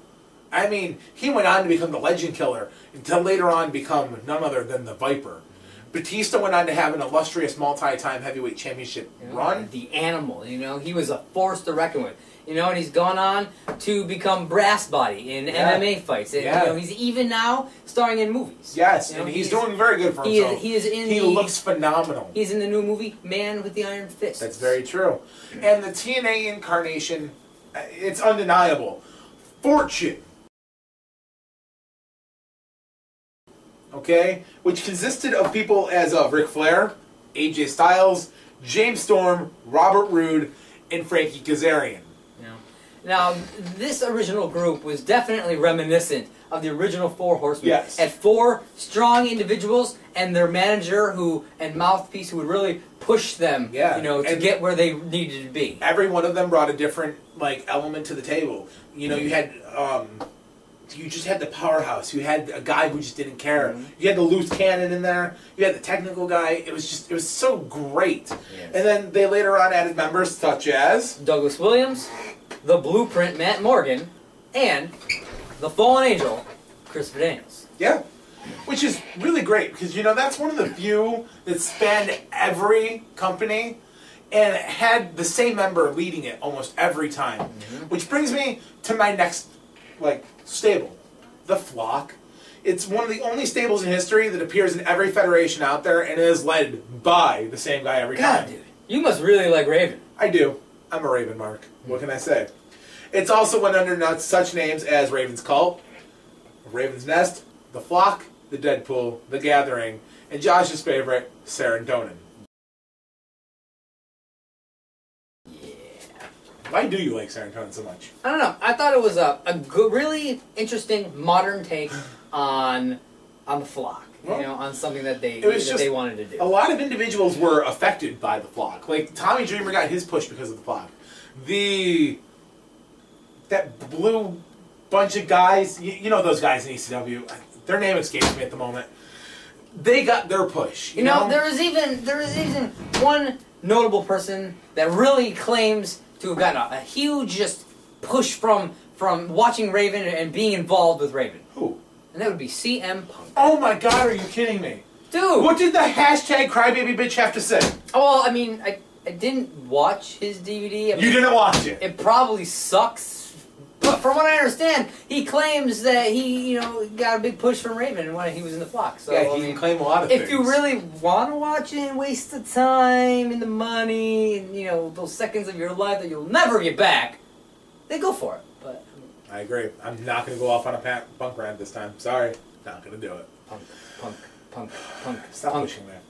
I mean, he went on to become the Legend Killer, and to later on become none other than the Viper. Batista went on to have an illustrious multi-time heavyweight championship run. The Animal, he was a force to reckon with. And he's gone on to become brass body in MMA fights. And, he's even now starring in movies. Yes, and he's doing very good for himself. He looks phenomenal. He's in the new movie Man with the Iron Fist. That's very true. And the TNA incarnation, it's undeniable. Fortune. Okay? Which consisted of people as Ric Flair, AJ Styles, James Storm, Robert Roode, and Frankie Kazarian. Now, this original group was definitely reminiscent of the original Four Horsemen. Yes. Had 4 strong individuals and their manager and mouthpiece who would really push them, to get where they needed to be. Every one of them brought a different element to the table. You had you just had the powerhouse. You had a guy who just didn't care. Mm-hmm. You had the loose cannon in there. You had the technical guy. It was so great. Yes. And then they later on added members such as Douglas Williams, the Blueprint Matt Morgan, and the Fallen Angel Christopher Daniels. Yeah, which is really great because that's one of the few that spanned every company and had the same member leading it almost every time. Mm-hmm. Which brings me to my next stable, the Flock. It's one of the only stables in history that appears in every federation out there and is led by the same guy every time. God, dude, you must really like Raven. I do. I'm a Raven, Mark. What can I say? It's also went under such names as Raven's Cult, Raven's Nest, the Flock, the Deadpool, the Gathering, and Josh's favorite, Serotonin. Why do you like Serotonin so much? I don't know. I thought it was a good, really interesting modern take on the Flock. On something that they wanted to do. A lot of individuals were affected by the Flock. Like Tommy Dreamer got his push because of the Flock. That blue bunch of guys, you know those guys in ECW. Their name escapes me at the moment. They got their push. You know, there was even one notable person that really claims to have gotten a huge just push from watching Raven and being involved with Raven. Who? And that would be CM Punk. Oh my God, are you kidding me? Dude! What did the hashtag crybaby bitch have to say? Well, I mean, I didn't watch his DVD. You didn't watch it? It probably sucks. But from what I understand, he claims that he, got a big push from Raven when he was in the Flock. So, yeah, he can claim a lot of things. If you really want to watch it and waste the time and the money and, those seconds of your life that you'll never get back, then go for it. But I agree. I'm not going to go off on a Punk rant this time. Sorry. Not going to do it. Punk. Stop pushing that.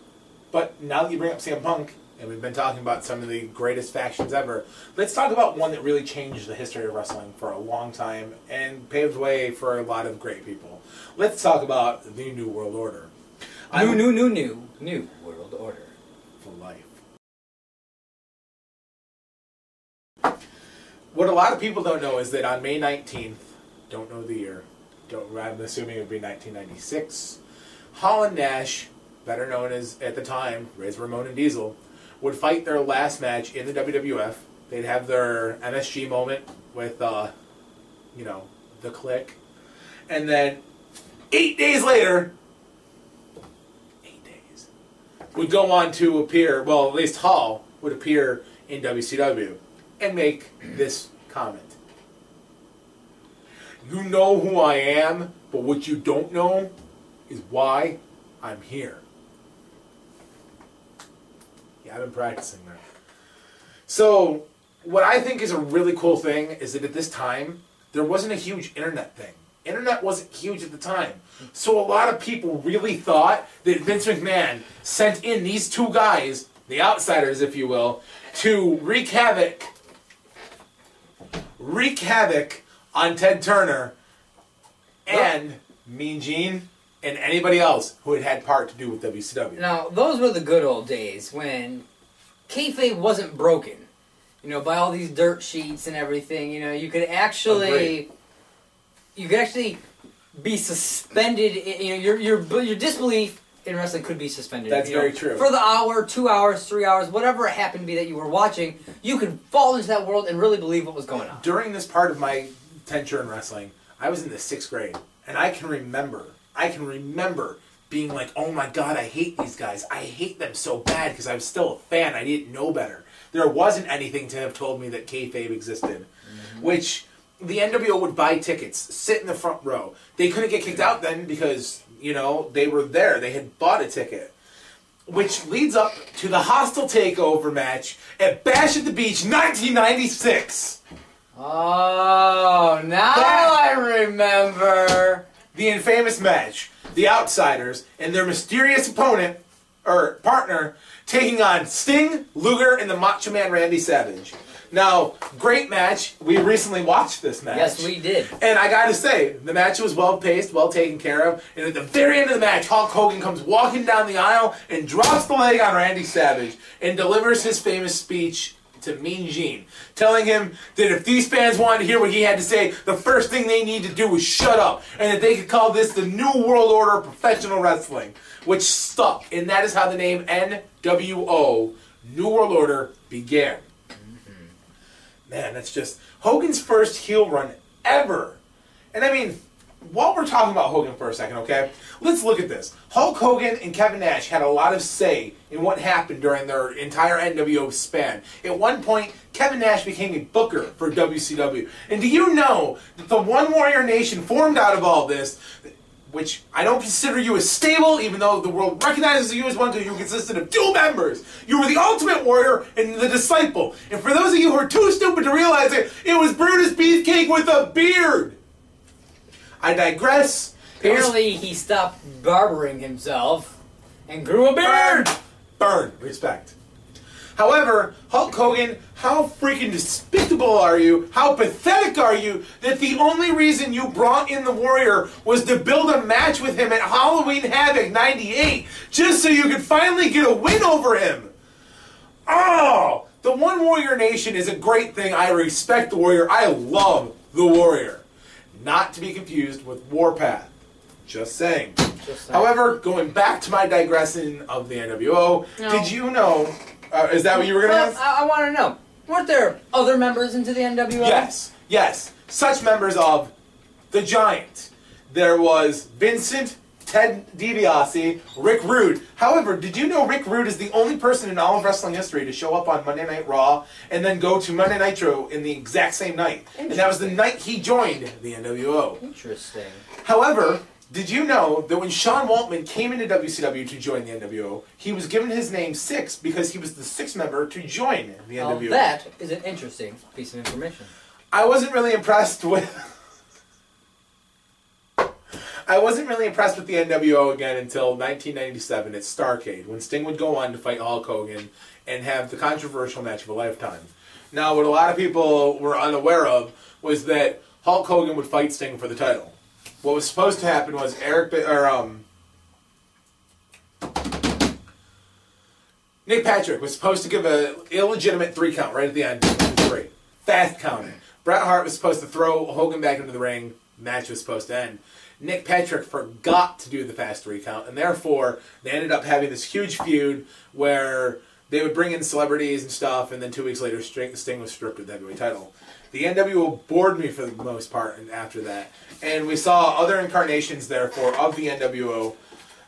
But now that you bring up CM Punk, and we've been talking about some of the greatest factions ever, let's talk about one that really changed the history of wrestling for a long time and paved way for a lot of great people. Let's talk about the New World Order. New World Order. For life. What a lot of people don't know is that on May 19th, don't know the year, I'm assuming it would be 1996, Hall and Nash, better known as, at the time, Razor Ramon and Diesel, would fight their last match in the WWF. They'd have their MSG moment with, the Click. And then 8 days later, would go on to appear, well, at least Hall would appear in WCW and make this comment. You know who I am, but what you don't know is why I'm here. Yeah, I've been practicing that. So, what I think is a really cool thing is that at this time, there wasn't a huge internet thing. Internet wasn't huge at the time. So a lot of people really thought that Vince McMahon sent in these two guys, the outsiders if you will, to wreak havoc on Ted Turner and Mean Gene and anybody else who had part to do with WCW. Now, those were the good old days when kayfabe wasn't broken. By all these dirt sheets and everything, you could actually... You could actually be suspended. Your disbelief in wrestling could be suspended. That's very true. For the hour, 2 hours, 3 hours, whatever it happened to be that you were watching, you could fall into that world and really believe what was going on. During this part of my tenure in wrestling, I was in the 6th grade, and I can remember being like, oh my god, I hate these guys. I hate them so bad because I was still a fan. I didn't know better. There wasn't anything to have told me that kayfabe existed. Which the NWO would buy tickets, sit in the front row. They couldn't get kicked out then because, you know, they were there. They had bought a ticket. Which leads up to the hostile takeover match at Bash at the Beach 1996. Oh, now I remember. The infamous match. The Outsiders and their mysterious opponent, or partner, taking on Sting, Luger, and the Macho Man Randy Savage. Now, great match. We recently watched this match. Yes, we did. And I gotta say, the match was well-paced, well taken care of. And at the very end of the match, Hulk Hogan comes walking down the aisle and drops the leg on Randy Savage and delivers his famous speech to Mean Gene, telling him that if these fans wanted to hear what he had to say, the first thing they need to do was shut up, and that they could call this the New World Order of Professional Wrestling, which stuck. And that is how the name NWO, New World Order, began. Man, that's just Hogan's first heel run ever. And I mean, while we're talking about Hogan for a second, okay, let's look at this. Hulk Hogan and Kevin Nash had a lot of say in what happened during their entire NWO span. At one point, Kevin Nash became a booker for WCW. And do you know that the One Warrior Nation formed out of all this, which I don't consider you as stable, even though the world recognizes you as one because you consisted of two members. You were the Ultimate Warrior and the Disciple. And for those of you who are too stupid to realize it, it was Brutus Beefcake with a beard. I digress. Apparently, he stopped barbering himself and grew a beard. Burn. Respect. However, Hulk Hogan, how freaking despicable are you? How pathetic are you that the only reason you brought in the Warrior was to build a match with him at Halloween Havoc 98 just so you could finally get a win over him? Oh! The One Warrior Nation is a great thing. I respect the Warrior. I love the Warrior. Not to be confused with Warpath. Just saying. However, going back to my digressing of the NWO, did you know... is that what you were going to ask? I want to know. Weren't there other members into the NWO? Yes, yes. Such members of The Giant. There was Vincent, Ted DiBiase, Rick Rude. However, did you know Rick Rude is the only person in all of wrestling history to show up on Monday Night Raw and then go to Monday Nitro in the exact same night? And that was the night he joined the NWO. Interesting. However... did you know that when Sean Waltman came into WCW to join the NWO, he was given his name Six because he was the sixth member to join the NWO? That is an interesting piece of information. I wasn't really impressed with... I wasn't really impressed with the NWO again until 1997 at Starrcade, when Sting would go on to fight Hulk Hogan and have the controversial match of a lifetime. Now, what a lot of people were unaware of was that Hulk Hogan would fight Sting for the title. What was supposed to happen was Nick Patrick was supposed to give an illegitimate 3 count right at the end. 3. Fast counting. Bret Hart was supposed to throw Hogan back into the ring. Match was supposed to end. Nick Patrick forgot to do the fast 3 count, and therefore they ended up having this huge feud where they would bring in celebrities and stuff, and then 2 weeks later Sting was stripped of the heavyweight title. The NWO bored me for the most part after that. And we saw other incarnations, therefore, of the NWO.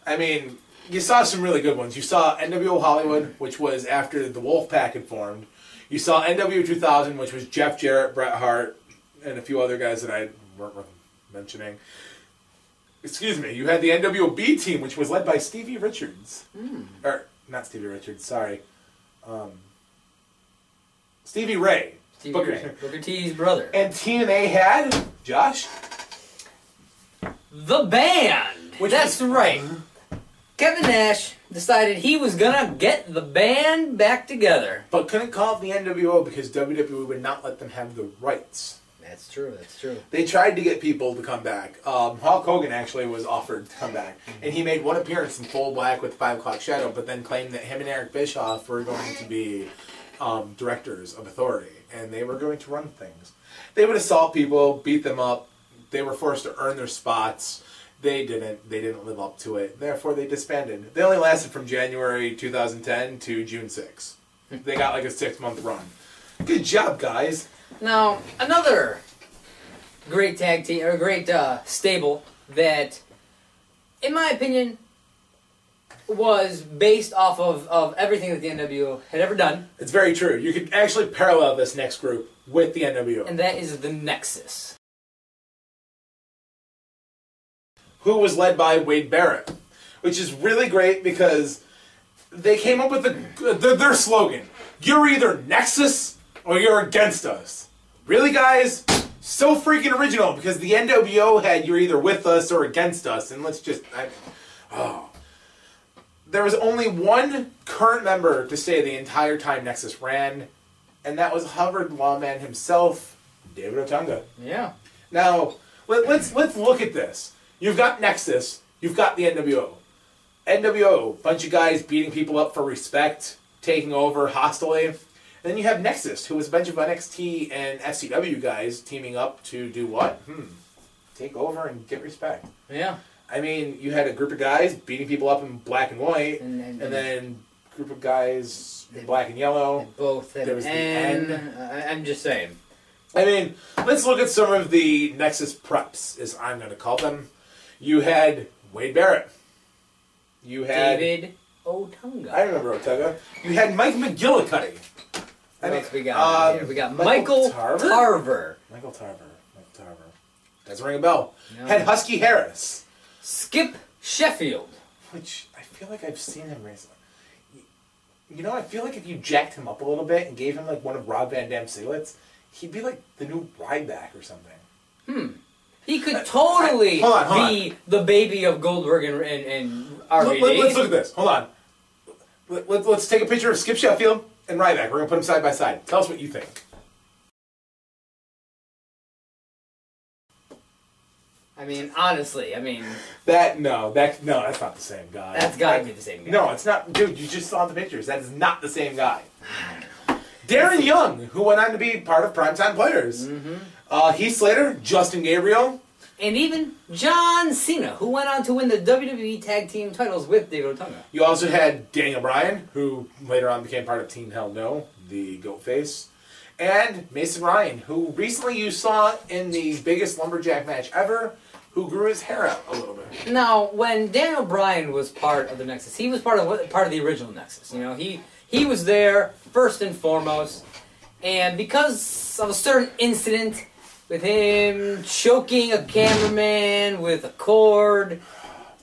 I mean, you saw some really good ones. You saw NWO Hollywood, which was after the Wolfpack had formed. You saw NWO 2000, which was Jeff Jarrett, Bret Hart, and a few other guys that I weren't mentioning. Excuse me. You had the NWO B team, which was led by Stevie Richards. Or, not Stevie Richards, sorry. Stevie Ray. Booker T's brother. And TNA had, Josh? The Band! That's right. Kevin Nash decided he was going to get the band back together. But couldn't call it the NWO because WWE would not let them have the rights. That's true, that's true. They tried to get people to come back. Hulk Hogan actually was offered to come back. And he made one appearance in full black with 5 o'clock shadow, but then claimed that him and Eric Bischoff were going to be directors of authority. And they were going to run things. They would assault people, beat them up. They were forced to earn their spots. They didn't live up to it. Therefore, they disbanded. They only lasted from January 2010 to June 6. They got like a 6-month run. Good job, guys. Now, another great tag team, or great stable that, in my opinion, was based off of everything that the NWO had ever done. It's very true. You could actually parallel this next group with the NWO. And that is the Nexus. Who was led by Wade Barrett. Which is really great because they came up with their slogan. You're either Nexus or you're against us. Really, guys? So freaking original because the NWO had you're either with us or against us. And let's just... There was only one current member to stay the entire time Nexus ran, and that was Harvard lawman himself, David Otunga. Yeah. Now, let's look at this. You've got Nexus, you've got the NWO. NWO, bunch of guys beating people up for respect, taking over hostily. And then you have Nexus, who was a bunch of NXT and FCW guys teaming up to do what? Take over and get respect. Yeah. I mean, you had a group of guys beating people up in black and white, and then a group of guys in black and yellow. Both there was the N. I'm just saying. I mean, let's look at some of the Nexus preps, as I'm going to call them. You had Wade Barrett. You had... David Otunga. I remember Otunga. You had Mike McGillicuddy. What else we got here? We got Michael Tarver. Michael Tarver. Doesn't ring a bell. No. Had Husky Harris. Skip Sheffield. Which, I feel like I've seen him recently. You know, I feel like if you jacked him up a little bit and gave him, like, one of Rob Van Dam's cigarettes, he'd be like the new Ryback or something. He could totally be the baby of Goldberg and RVD. Let's look at this. Hold on. Let's take a picture of Skip Sheffield and Ryback. We're going to put them side by side. Tell us what you think. I mean, honestly, that's not the same guy. That's gotta be the same guy. No, it's not. Dude, you just saw the pictures. That is not the same guy. Darren Young, who went on to be part of Primetime Players. Heath Slater, Justin Gabriel. And even John Cena, who went on to win the WWE Tag Team titles with David Otunga. You also had Daniel Bryan, who later on became part of Team Hell No, the goat face. And Mason Ryan, who recently you saw in the biggest lumberjack match ever, who grew his hair out a little bit. Now, when Daniel Bryan was part of the Nexus, he was part of the original Nexus. You know, he was there first and foremost, and because of a certain incident with him choking a cameraman with a cord,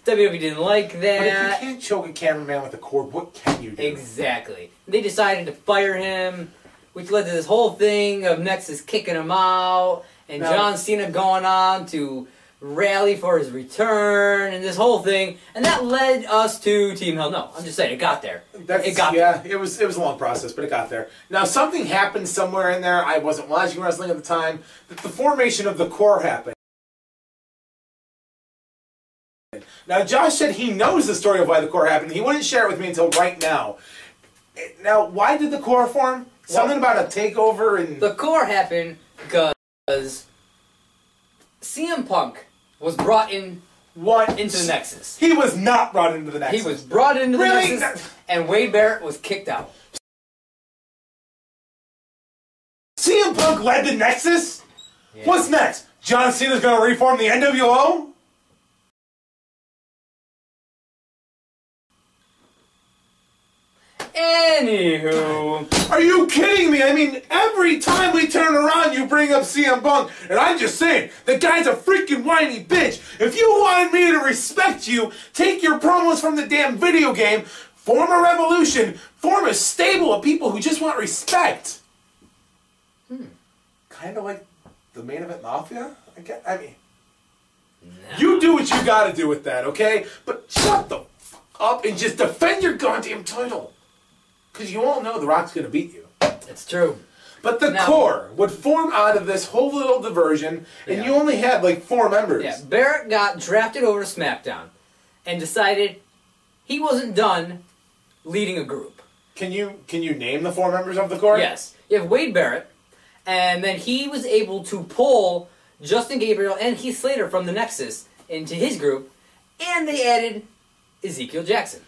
WWE didn't like that. But if you can't choke a cameraman with a cord, what can you do? Exactly. They decided to fire him, which led to this whole thing of Nexus kicking him out, and John Cena going on to rally for his return, and this whole thing, and that led us to Team Hell No. I'm just saying, it got there. It was a long process, but it got there. Now, something happened somewhere in there. I wasn't watching wrestling at the time. That the formation of the core happened. Now, Josh said he knows the story of why the core happened. He wouldn't share it with me until right now. Now, why did the core form? Something about a takeover and... The core happened because CM Punk was brought in into the Nexus. He was not brought into the Nexus. He was brought into the Nexus, and Wade Barrett was kicked out. CM Punk led the Nexus? Yeah. What's next? John Cena's going to reform the NWO? Anywho. Are you kidding me? I mean, every time we turn around, you bring up CM Punk. And I'm just saying, the guy's a freaking whiny bitch. If you wanted me to respect you, take your promos from the damn video game, form a revolution, form a stable of people who just want respect. Kind of like the Main Event Mafia? I mean, you do what you gotta do with that, okay? But shut the fuck up and just defend your goddamn title. Because you all know The Rock's going to beat you. It's true. But the core would form out of this whole little diversion, and you only had like 4 members. Yeah, Barrett got drafted over to SmackDown and decided he wasn't done leading a group. Can you name the 4 members of the core? Yes. You have Wade Barrett, and then he was able to pull Justin Gabriel and Heath Slater from the Nexus into his group, and they added Ezekiel Jackson.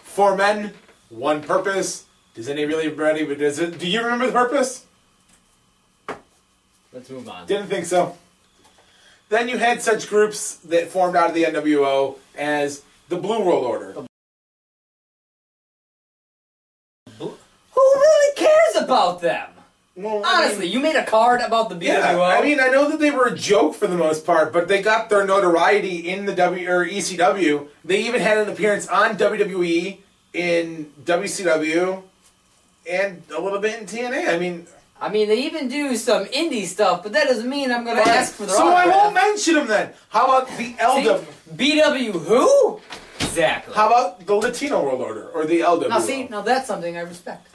4 men. One purpose. Does anybody really, but does it? Do you remember the purpose? Let's move on. Didn't think so. Then you had such groups that formed out of the NWO as the Blue World Order. Well, Honestly, you made a card about the BWO. Yeah, I mean, I know that they were a joke for the most part, but they got their notoriety in the ECW. They even had an appearance on WWE, in WCW, and a little bit in TNA. I mean, they even do some indie stuff, but that doesn't mean I'm going to ask for their So autograph. I won't mention them then. How about the LW? BW who? Exactly. How about the Latino World Order, or the LWO? Now that's something I respect.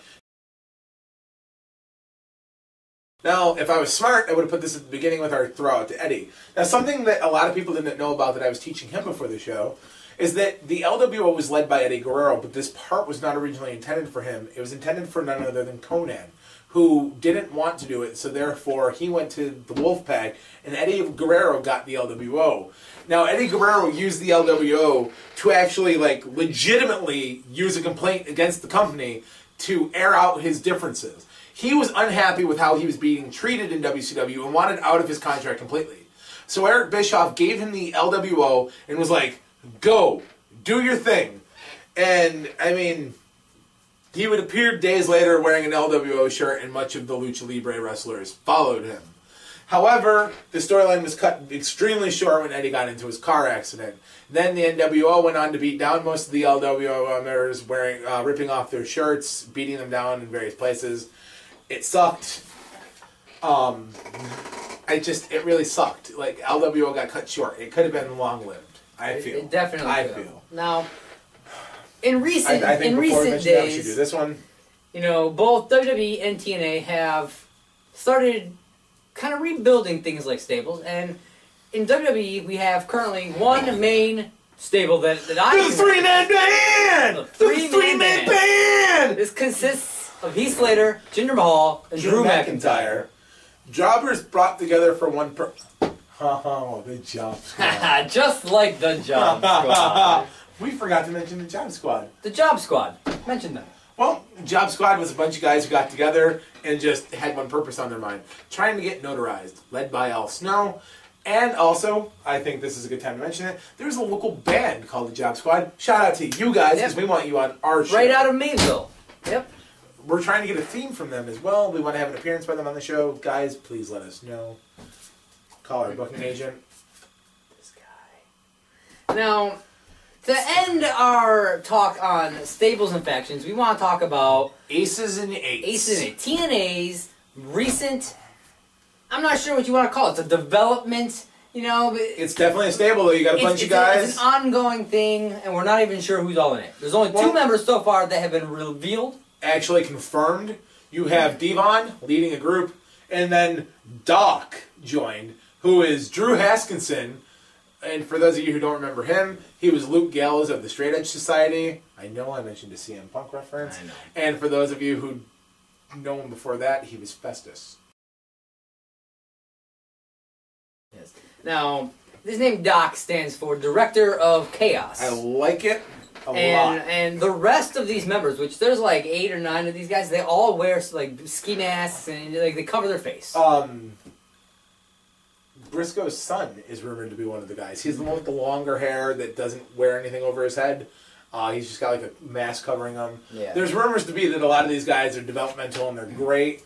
Now, if I was smart, I would have put this at the beginning with our throw out to Eddie. Now, something that a lot of people didn't know about that I was teaching him before the show is that the LWO was led by Eddie Guerrero, but this part was not originally intended for him. It was intended for none other than Conan, who didn't want to do it, so therefore he went to the Wolfpack, and Eddie Guerrero got the LWO. Now, Eddie Guerrero used the LWO to actually, like, legitimately use a complaint against the company to air out his differences. He was unhappy with how he was being treated in WCW and wanted out of his contract completely. So Eric Bischoff gave him the LWO and was like, go, do your thing. And, I mean, he would appear days later wearing an LWO shirt, and much of the Lucha Libre wrestlers followed him. However, the storyline was cut extremely short when Eddie got into his car accident. Then the NWO went on to beat down most of the LWO members, ripping off their shirts, beating them down in various places. It sucked. It really sucked. Like, LWO got cut short. It could have been long-lived, I feel. It definitely I could. feel. Now, in recent I think before we mention that, we should do days, this one. you know, both WWE and TNA have started kind of rebuilding things like stables, and in WWE we have currently one main stable that I... The three-man band! The three-man band! This consists of Heath Slater, Jinder Mahal, and Drew McIntyre. Jobbers brought together for one Oh, the Job Squad. Just like the Job Squad. We forgot to mention the Job Squad. The Job Squad. Mention them. Well, Job Squad was a bunch of guys who got together and just had one purpose on their mind. Trying to get notarized. Led by Al Snow. And also, I think this is a good time to mention it, there's a local band called the Job Squad. Shout out to you guys, because we want you on our show. Right out of Maysville. Yep. We're trying to get a theme from them as well. We want to have an appearance by them on the show. Guys, please let us know. Call our booking agent. This guy. Now, to end our talk on stables and factions, we want to talk about Aces and Eights. Aces and Eights. TNA's recent, I'm not sure what you want to call it. It's a development, you know. It's definitely a stable, though. You got a bunch of guys. It's an ongoing thing, and we're not even sure who's all in it. There's only two members so far that have been revealed. Actually confirmed. You have Devon leading a group, and then Doc joined, who is Drew Haskinson. And for those of you who don't remember him, he was Luke Gallows of the Straight Edge Society. I know I mentioned a CM Punk reference. I know. And for those of you who know him before that, he was Festus. Yes. Now, this name Doc stands for Director of Chaos. I like it a lot. And the rest of these members, which there's like 8 or 9 of these guys, they all wear like ski masks and like they cover their face. Briscoe's son is rumored to be one of the guys. He's the one with the longer hair that doesn't wear anything over his head. He's just got like a mask covering him. Yeah. There's rumors to be that a lot of these guys are developmental and they're great,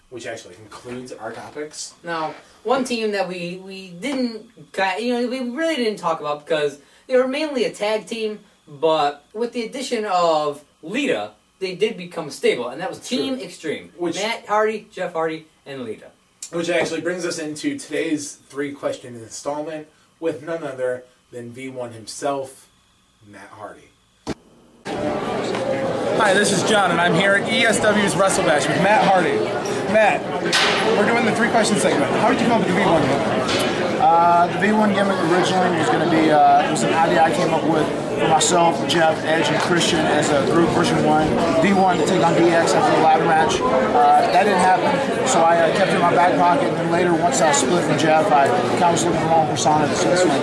which actually concludes our topics. Now, one team that we didn't, we really didn't talk about because they were mainly a tag team, but with the addition of Lita, they did become a stable, and that was Team Extreme. Matt Hardy, Jeff Hardy, and Lita. Which actually brings us into today's 3-question installment with none other than V1 himself, Matt Hardy. Hi, this is John, and I'm here at ESW's Wrestle Bash with Matt Hardy. Matt, we're doing the 3-question segment. How did you come up with the V1 gimmick? The V1 gimmick originally was going to be, it was an idea I came up with for myself, Jeff, Edge, and Christian as a group version 1. V1 to take on DX after the ladder match. That didn't happen, so I kept it in my back pocket, and then later, once I split from Jeff, I kind of was looking for my own persona to swing.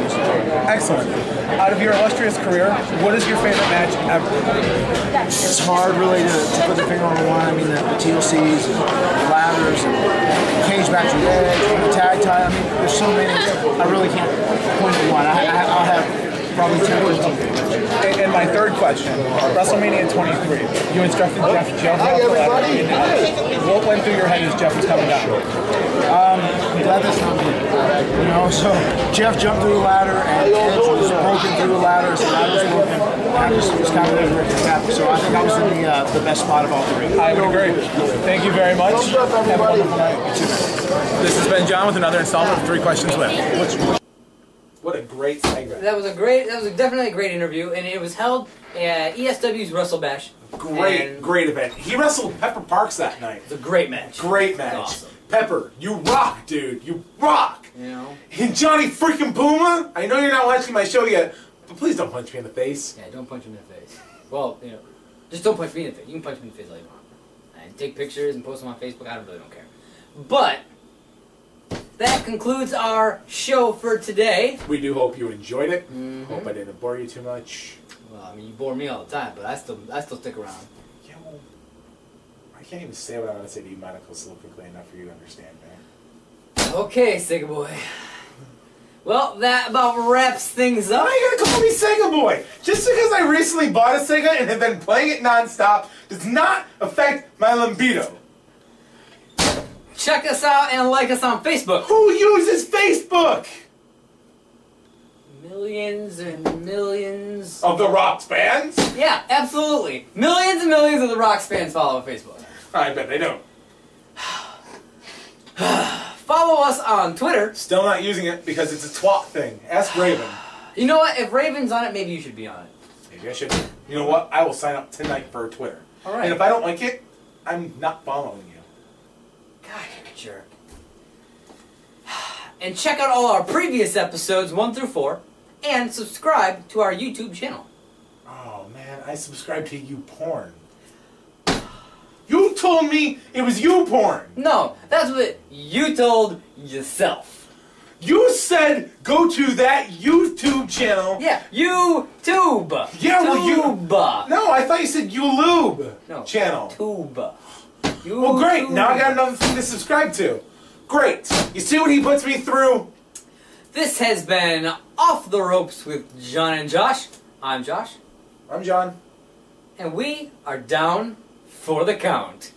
Excellent. Out of your illustrious career, what is your favorite match ever? It's hard, really, to put the finger on one. I mean, the TLCs, and the ladders, and cage match with Edge, and the tag tie. I mean, there's so many. I really can't point to one. I'll have probably 10, 15. And my third question, WrestleMania 23, you instructed Jeff Jones out the ladder. What went through your head as Jeff was coming down? I'm glad that's not me. You know, so Jeff jumped through the ladder and Edge was broken through the ladder, so I was broken. And I just was kind of happy. So I think I was in the best spot of all three. I would agree. Thank you very much. Have a wonderful night. This has been John with another installment of 3 Questions With. What a great segment. That was definitely a great interview, and it was held at ESW's Wrestle Bash. Great event. He wrestled Pepper Parks that night. It was a great match. Great match. Awesome. Pepper, you rock, dude. You rock. You know? And Johnny freaking Puma, I know you're not watching my show yet, but please don't punch me in the face. Yeah, don't punch him in the face. Well, you know, just don't punch me in the face. You can punch me in the face all you want. And take pictures and post them on Facebook. I really don't care. But that concludes our show for today. We do hope you enjoyed it. Mm-hmm. Hope I didn't bore you too much. Well, I mean, you bore me all the time, but I still stick around. Yeah, well, I can't even say what I want to say to you medical slow quickly enough for you to understand, man. Okay, Sega Boy. Well, that about wraps things up. Why are you gonna call me Sega Boy? Just because I recently bought a Sega and have been playing it nonstop does not affect my libido. Check us out and like us on Facebook. Who uses Facebook? Millions and millions Of the Rock's fans? Yeah, absolutely. Millions and millions of the Rocks fans follow Facebook. I bet they don't. Follow us on Twitter. Still not using it because it's a twat thing. Ask Raven. You know what? If Raven's on it, maybe you should be on it. Maybe I should. You know what? I will sign up tonight for Twitter. All right. And if I don't like it, I'm not following you. God, you're a jerk. And check out all our previous episodes 1 through 4, and subscribe to our YouTube channel. Oh man, I subscribe to you porn. You told me it was you porn. No, that's what you told yourself. You said go to that YouTube channel. Yeah, YouTube. Yeah, well, you. Tuba. No, I thought you said YouLube No, channel. Tuba. Well, great. Now I got another thing to subscribe to. Great. You see what he puts me through? This has been Off the Ropes with John and Josh. I'm Josh. I'm John. And we are down for the count.